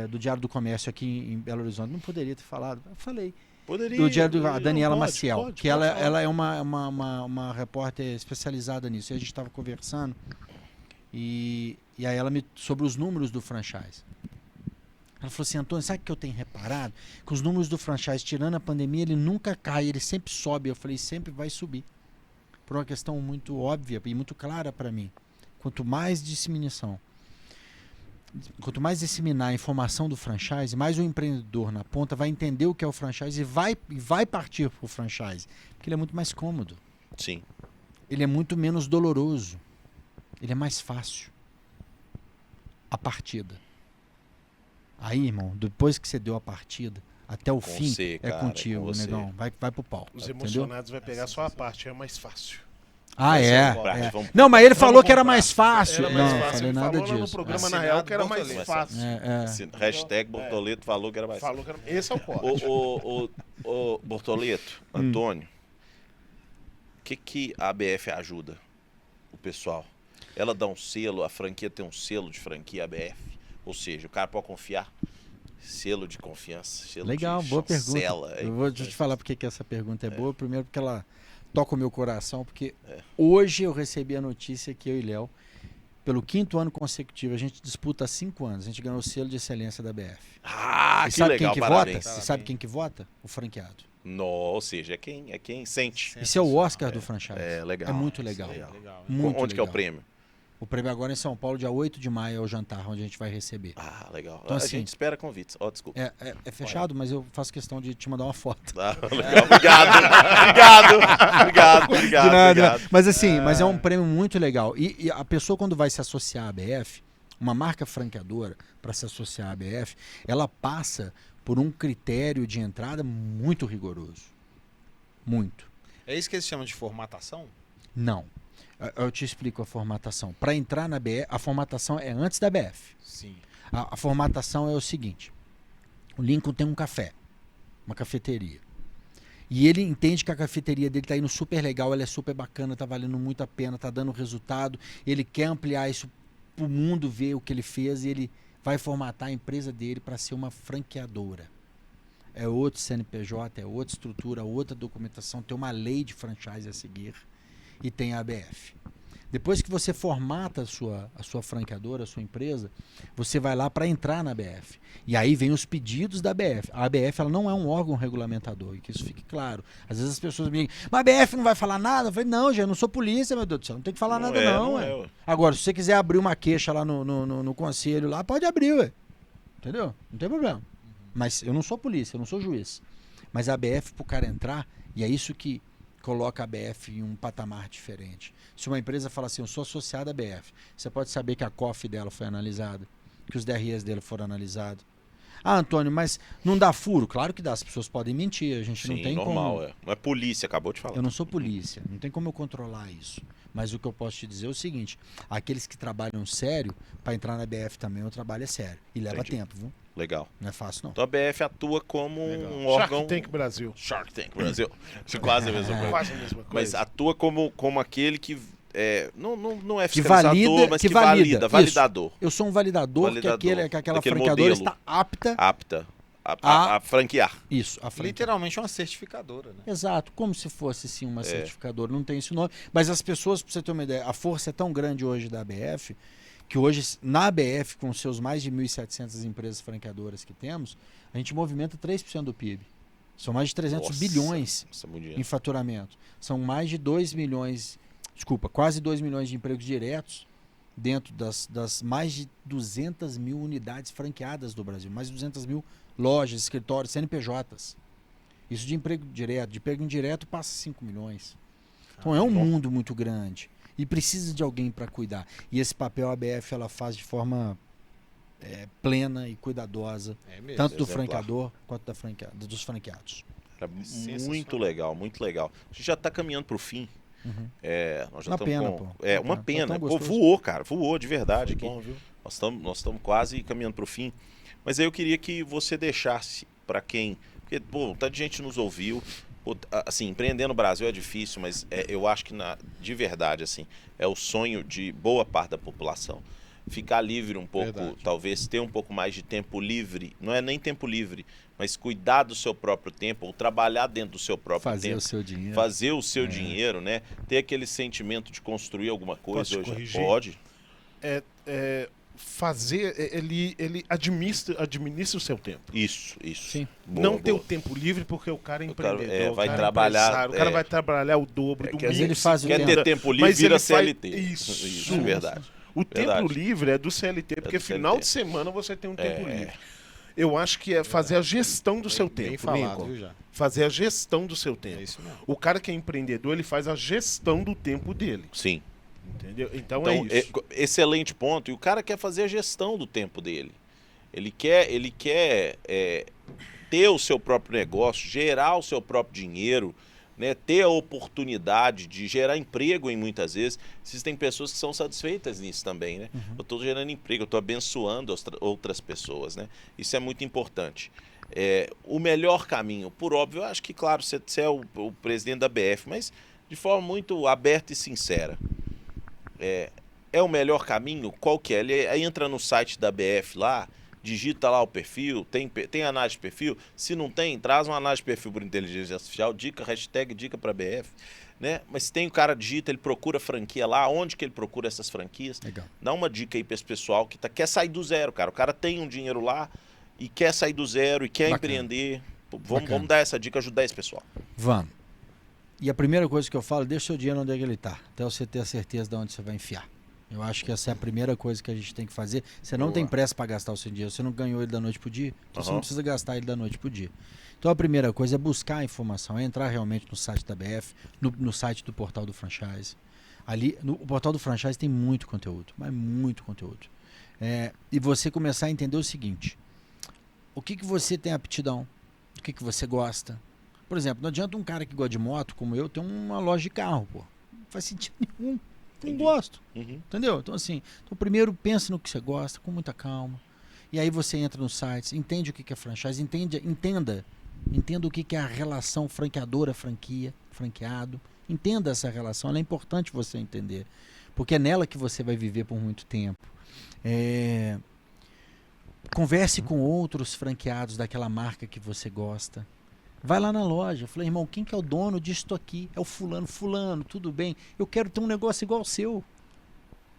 do Diário do Comércio aqui em Belo Horizonte. Não poderia ter falado. Eu falei. Poderia. Do Diário a Daniela Pode, Maciel, pode, que pode ela falar. é uma repórter especializada nisso. E a gente estava conversando e aí ela me sobre os números do franchise. Ela falou assim, Antônio, sabe o que eu tenho reparado? Que os números do franchise, tirando a pandemia, ele nunca cai, ele sempre sobe. Eu falei, sempre vai subir. Por uma questão muito óbvia e muito clara para mim. Quanto mais disseminar a informação do franchise, mais o empreendedor na ponta vai entender o que é o franchise e vai partir para o franchise. Porque ele é muito mais cômodo. Sim. Ele é muito menos doloroso. Ele é mais fácil. A partida. Aí, irmão, depois que você deu a partida, até o fim, você, cara, contigo, com você. negão. Vai pro pau. Os entendeu? emocionados vai pegar só a parte, é mais fácil. Ah, Vai ser é. um prato, é. vamos- Não, mas ele Vamos falou que era comprar. mais fácil. Era mais Não, fácil. falei Ele nada falou lá no disso. programa, na real, que era mais Assinado fácil. Hashtag Bortoleto falou que era mais Falou que era... Esse é o corte. Ô, Bortoleto, Antônio, o que a ABF ajuda o pessoal? Ela dá um selo, a franquia tem um selo de franquia ABF, ou seja, o cara pode confiar, selo de confiança, selo Legal, de boa chancela. pergunta. Eu vou te falar porque que essa pergunta é boa. Primeiro porque ela toca o meu coração, porque É. hoje eu recebi a notícia que eu e Léo, pelo 5º ano consecutivo, a gente disputa há 5 anos, a gente ganhou o selo de excelência da BF. Ah, E que sabe legal, quem que parabéns. vota? Você sabe quem que vota? O franqueado. Não, ou seja, é quem sente. Isso é o Oscar do franchise. É legal. É muito legal. Legal. Muito Onde que é o legal. prêmio? O prêmio agora é em São Paulo, dia 8 de maio, é o jantar onde a gente vai receber. Ah, legal. Então, a assim, gente espera convites. Ó, desculpa. É fechado, mas eu faço questão de te mandar uma foto. Ah, legal. Obrigado. De nada. Obrigado. Mas assim, mas é um prêmio muito legal. E a pessoa, quando vai se associar à ABF, uma marca franqueadora, para se associar à ABF, ela passa por um critério de entrada muito rigoroso. Muito. É isso que eles chamam de formatação? Não. Eu te explico a formatação. Para entrar na BF, a formatação é antes da BF. Sim. A formatação é o seguinte: o Lincoln tem um café, uma cafeteria. E ele entende que a cafeteria dele está indo super legal, ela é super bacana, está valendo muito a pena, está dando resultado. Ele quer ampliar isso para o mundo ver o que ele fez e ele vai formatar a empresa dele para ser uma franqueadora. É outro CNPJ, é outra estrutura, outra documentação, tem uma lei de franchise a seguir e tem a ABF. Depois que você formata a sua franqueadora, a sua empresa, você vai lá para entrar na ABF. E aí vem os pedidos da ABF. A ABF ela não é um órgão regulamentador, e que isso fique claro. Às vezes as pessoas me digam, mas a ABF não vai falar nada? Eu falei, não, já não sou polícia, meu Deus do céu, não tem que falar nada não. Ué. Agora, se você quiser abrir uma queixa lá no conselho, lá pode abrir, ué. Entendeu? Não tem problema. Mas eu não sou polícia, eu não sou juiz. Mas a ABF, pro cara entrar, e é isso que coloca a ABF em um patamar diferente. Se uma empresa fala assim, eu sou associado à ABF, você pode saber que a COF dela foi analisada, que os DREs dele foram analisados. Ah, Antônio, mas não dá furo? Claro que dá, as pessoas podem mentir, a gente Sim, não tem normal, como... Não é polícia, acabou de falar. Eu não sou polícia, não tem como eu controlar isso. Mas o que eu posso te dizer é o seguinte, aqueles que trabalham sério, para entrar na ABF também, o trabalho é sério. E leva Entendi. tempo, viu? Legal. Não é fácil, não. Então a BF atua como um órgão... Shark Tank Brasil. Shark Tank Brasil. Quase a mesma coisa. Quase a mesma coisa. Mas atua como aquele que não é Que fiscalizador, valida, mas que que valida. valida, validador. Eu sou um validador, que aquela daquele franqueadora modelo. está apta. Apta a franquear. Isso, a franquia. Literalmente uma certificadora, né? Exato, como se fosse sim uma certificadora, não tem esse nome. Mas as pessoas, para você ter uma ideia, a força é tão grande hoje da ABF, que hoje, na ABF, com seus mais de 1.700 empresas franqueadoras que temos, a gente movimenta 3% do PIB. São mais de 300 bilhões em faturamento. São mais de 2 milhões, quase 2 milhões de empregos diretos dentro das mais de 200 mil unidades franqueadas do Brasil. Mais de 200 mil lojas, escritórios, CNPJs. Isso de emprego direto. De emprego indireto passa 5 milhões. Então é um mundo muito grande. E precisa de alguém para cuidar. E esse papel a ABF ela faz de forma plena e cuidadosa. É mesmo. Tanto do exemplar. franqueador quanto dos franqueados. Muito legal, muito legal. A gente já está caminhando para o fim. Uhum. Nós já Uma estamos pena, com... pô. Uma pena. Tá tão Pô, gostoso. voou, cara. Voou de verdade Foi aqui. bom, viu? Nós estamos quase caminhando para o fim. Mas aí eu queria que você deixasse para quem... Porque, pô, tanta gente nos ouviu. Pô, assim, empreender no Brasil é difícil, mas eu acho que, de verdade, assim, é o sonho de boa parte da população. Ficar livre um pouco, Verdade. talvez ter um pouco mais de tempo livre. Não é nem tempo livre, mas cuidar do seu próprio tempo, ou trabalhar dentro do seu próprio Fazer tempo. o seu dinheiro. Fazer o seu dinheiro, né? Ter aquele sentimento de construir alguma coisa Posso te hoje. corrigir? Pode. ele administra o seu tempo. Isso. Sim. Boa, Não ter o boa. tempo livre porque o cara é O cara, empreendedor. vai o cara trabalhar, É empresário, o cara é. vai trabalhar o dobro do Mas ele faz o Quer tempo. ter tempo livre, Mas vira ele faz- CLT. Isso. é verdade. O Verdade. tempo livre é do CLT, porque do final CLT. de semana você tem um tempo É. livre. Eu acho que é fazer a gestão do seu Bem tempo, falado, Lincoln. viu, já? Fazer a gestão do seu É tempo. isso mesmo. O cara que é empreendedor, ele faz a gestão do tempo dele. Sim. Entendeu? Então, Então, é isso. excelente ponto. E o cara quer fazer a gestão do tempo dele. Ele quer ter o seu próprio negócio, gerar o seu próprio dinheiro, né? Ter a oportunidade de gerar emprego em muitas vezes. Existem pessoas que são satisfeitas nisso também, né? Eu estou gerando emprego, eu estou abençoando outras pessoas, né? Isso é muito importante. O melhor caminho, por óbvio, eu acho que, claro, você é o presidente da BF, mas de forma muito aberta e sincera. É o melhor caminho? Qual que é? Ele entra no site da BF lá, digita lá o perfil, tem análise de perfil. Se não tem, traz uma análise de perfil por inteligência artificial, hashtag dica para BF. Né? Mas se tem o cara digita, ele procura franquia lá, onde que ele procura essas franquias? Legal. Dá uma dica aí para esse pessoal que quer sair do zero, cara. O cara tem um dinheiro lá e quer sair do zero e quer Bacana. empreender. Bacana. Vamos dar essa dica, ajudar esse pessoal. Vamos. E a primeira coisa que eu falo, deixa o seu dinheiro onde é que ele está, até você ter a certeza de onde você vai enfiar. Eu acho que essa é a primeira coisa que a gente tem que fazer. Você não Boa. tem pressa para gastar o seu dinheiro, você não ganhou ele da noite pro dia, então você Aham. não precisa gastar ele da noite pro dia. Então a primeira coisa é buscar a informação, é entrar realmente no site da BF, no site do portal do franchise. Ali, o portal do franchise tem muito conteúdo, mas muito conteúdo. E você começar a entender o seguinte: o que você tem aptidão, o que você gosta. Por exemplo, não adianta um cara que gosta de moto, como eu, ter uma loja de carro, pô. Não faz sentido nenhum. Não Entendi. gosto. Uhum. Entendeu? Então, assim, primeiro pense no que você gosta, com muita calma. E aí você entra nos sites, entende o que é franchise, entenda o que é a relação franqueadora-franquia, franqueado. Entenda essa relação, ela é importante você entender. Porque é nela que você vai viver por muito tempo. Converse com outros franqueados daquela marca que você gosta. Vai lá na loja, falei, irmão, quem que é o dono disso aqui? É o fulano, tudo bem. Eu quero ter um negócio igual ao seu.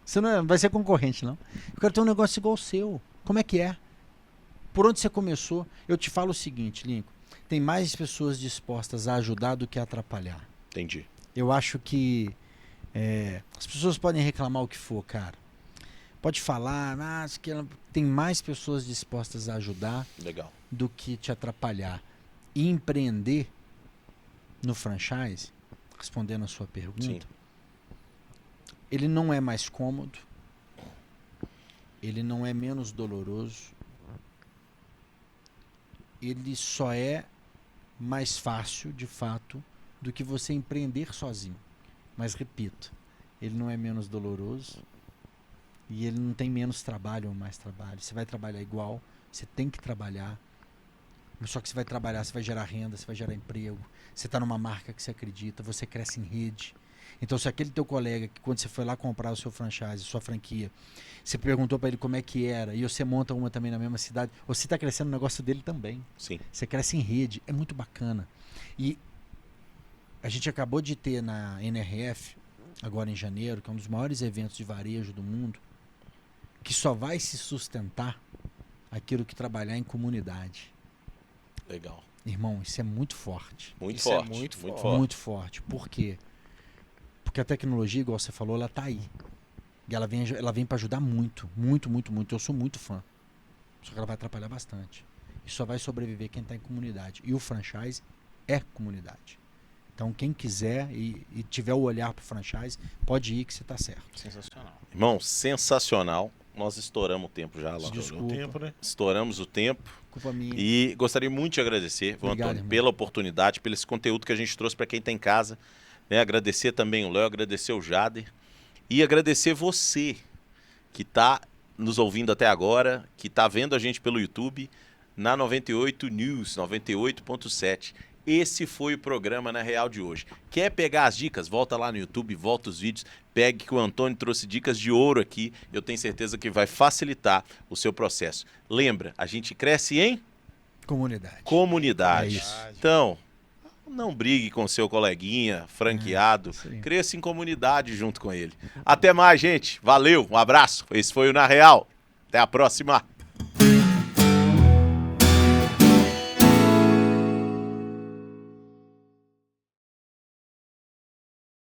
Você não vai ser concorrente, não. Eu quero ter um negócio igual ao seu. Como é que é? Por onde você começou? Eu te falo o seguinte, Lincoln, tem mais pessoas dispostas a ajudar do que a atrapalhar. Entendi. Eu acho que as pessoas podem reclamar o que for, cara. Pode falar, mas que tem mais pessoas dispostas a ajudar Legal. do que te atrapalhar. E empreender no franchise, respondendo a sua pergunta, Sim. ele não é mais cômodo, ele não é menos doloroso, ele só é mais fácil, de fato, do que você empreender sozinho. Mas repito, ele não é menos doloroso e ele não tem menos trabalho ou mais trabalho. Você vai trabalhar igual, você tem que trabalhar. Só que você vai trabalhar, você vai gerar renda, você vai gerar emprego. Você está numa marca que você acredita, você cresce em rede. Então, se aquele teu colega, que quando você foi lá comprar o seu franchise, sua franquia, você perguntou para ele como é que era, e você monta uma também na mesma cidade, você está crescendo no negócio dele também. Sim. Você cresce em rede, é muito bacana. E a gente acabou de ter na NRF, agora em janeiro, que é um dos maiores eventos de varejo do mundo, que só vai se sustentar aquilo que trabalhar em comunidade. Legal. Irmão, isso é muito forte. Muito Isso é forte. muito forte. forte. Muito forte. Por quê? Porque a tecnologia, igual você falou, ela tá aí. E ela vem para ajudar muito. Muito, muito, muito. Eu sou muito fã. Só que ela vai atrapalhar bastante. E só vai sobreviver quem está em comunidade. E o franchise é comunidade. Então, quem quiser e tiver o olhar para o franchise, pode ir que você está certo. Sensacional. Irmão, sensacional. Nós estouramos o tempo já, lá. Desculpa. O tempo, né? Estouramos o tempo. Culpa minha. E gostaria muito de agradecer, Obrigado, Antônio, irmão. pela oportunidade, pelo esse conteúdo que a gente trouxe para quem está em casa. Né? Agradecer também o Léo, agradecer o Jader. E agradecer você que está nos ouvindo até agora, que está vendo a gente pelo YouTube, na 98 News, 98.7. Esse foi o programa Na Real de hoje. Quer pegar as dicas? Volta lá no YouTube, volta os vídeos, pegue que o Antônio trouxe dicas de ouro aqui. Eu tenho certeza que vai facilitar o seu processo. Lembra, a gente cresce em Comunidade. comunidade. É isso. Então, não brigue com seu coleguinha franqueado. isso aí. Cresça em comunidade junto com ele. Até mais, gente. Valeu, um abraço. Esse foi o Na Real. Até a próxima.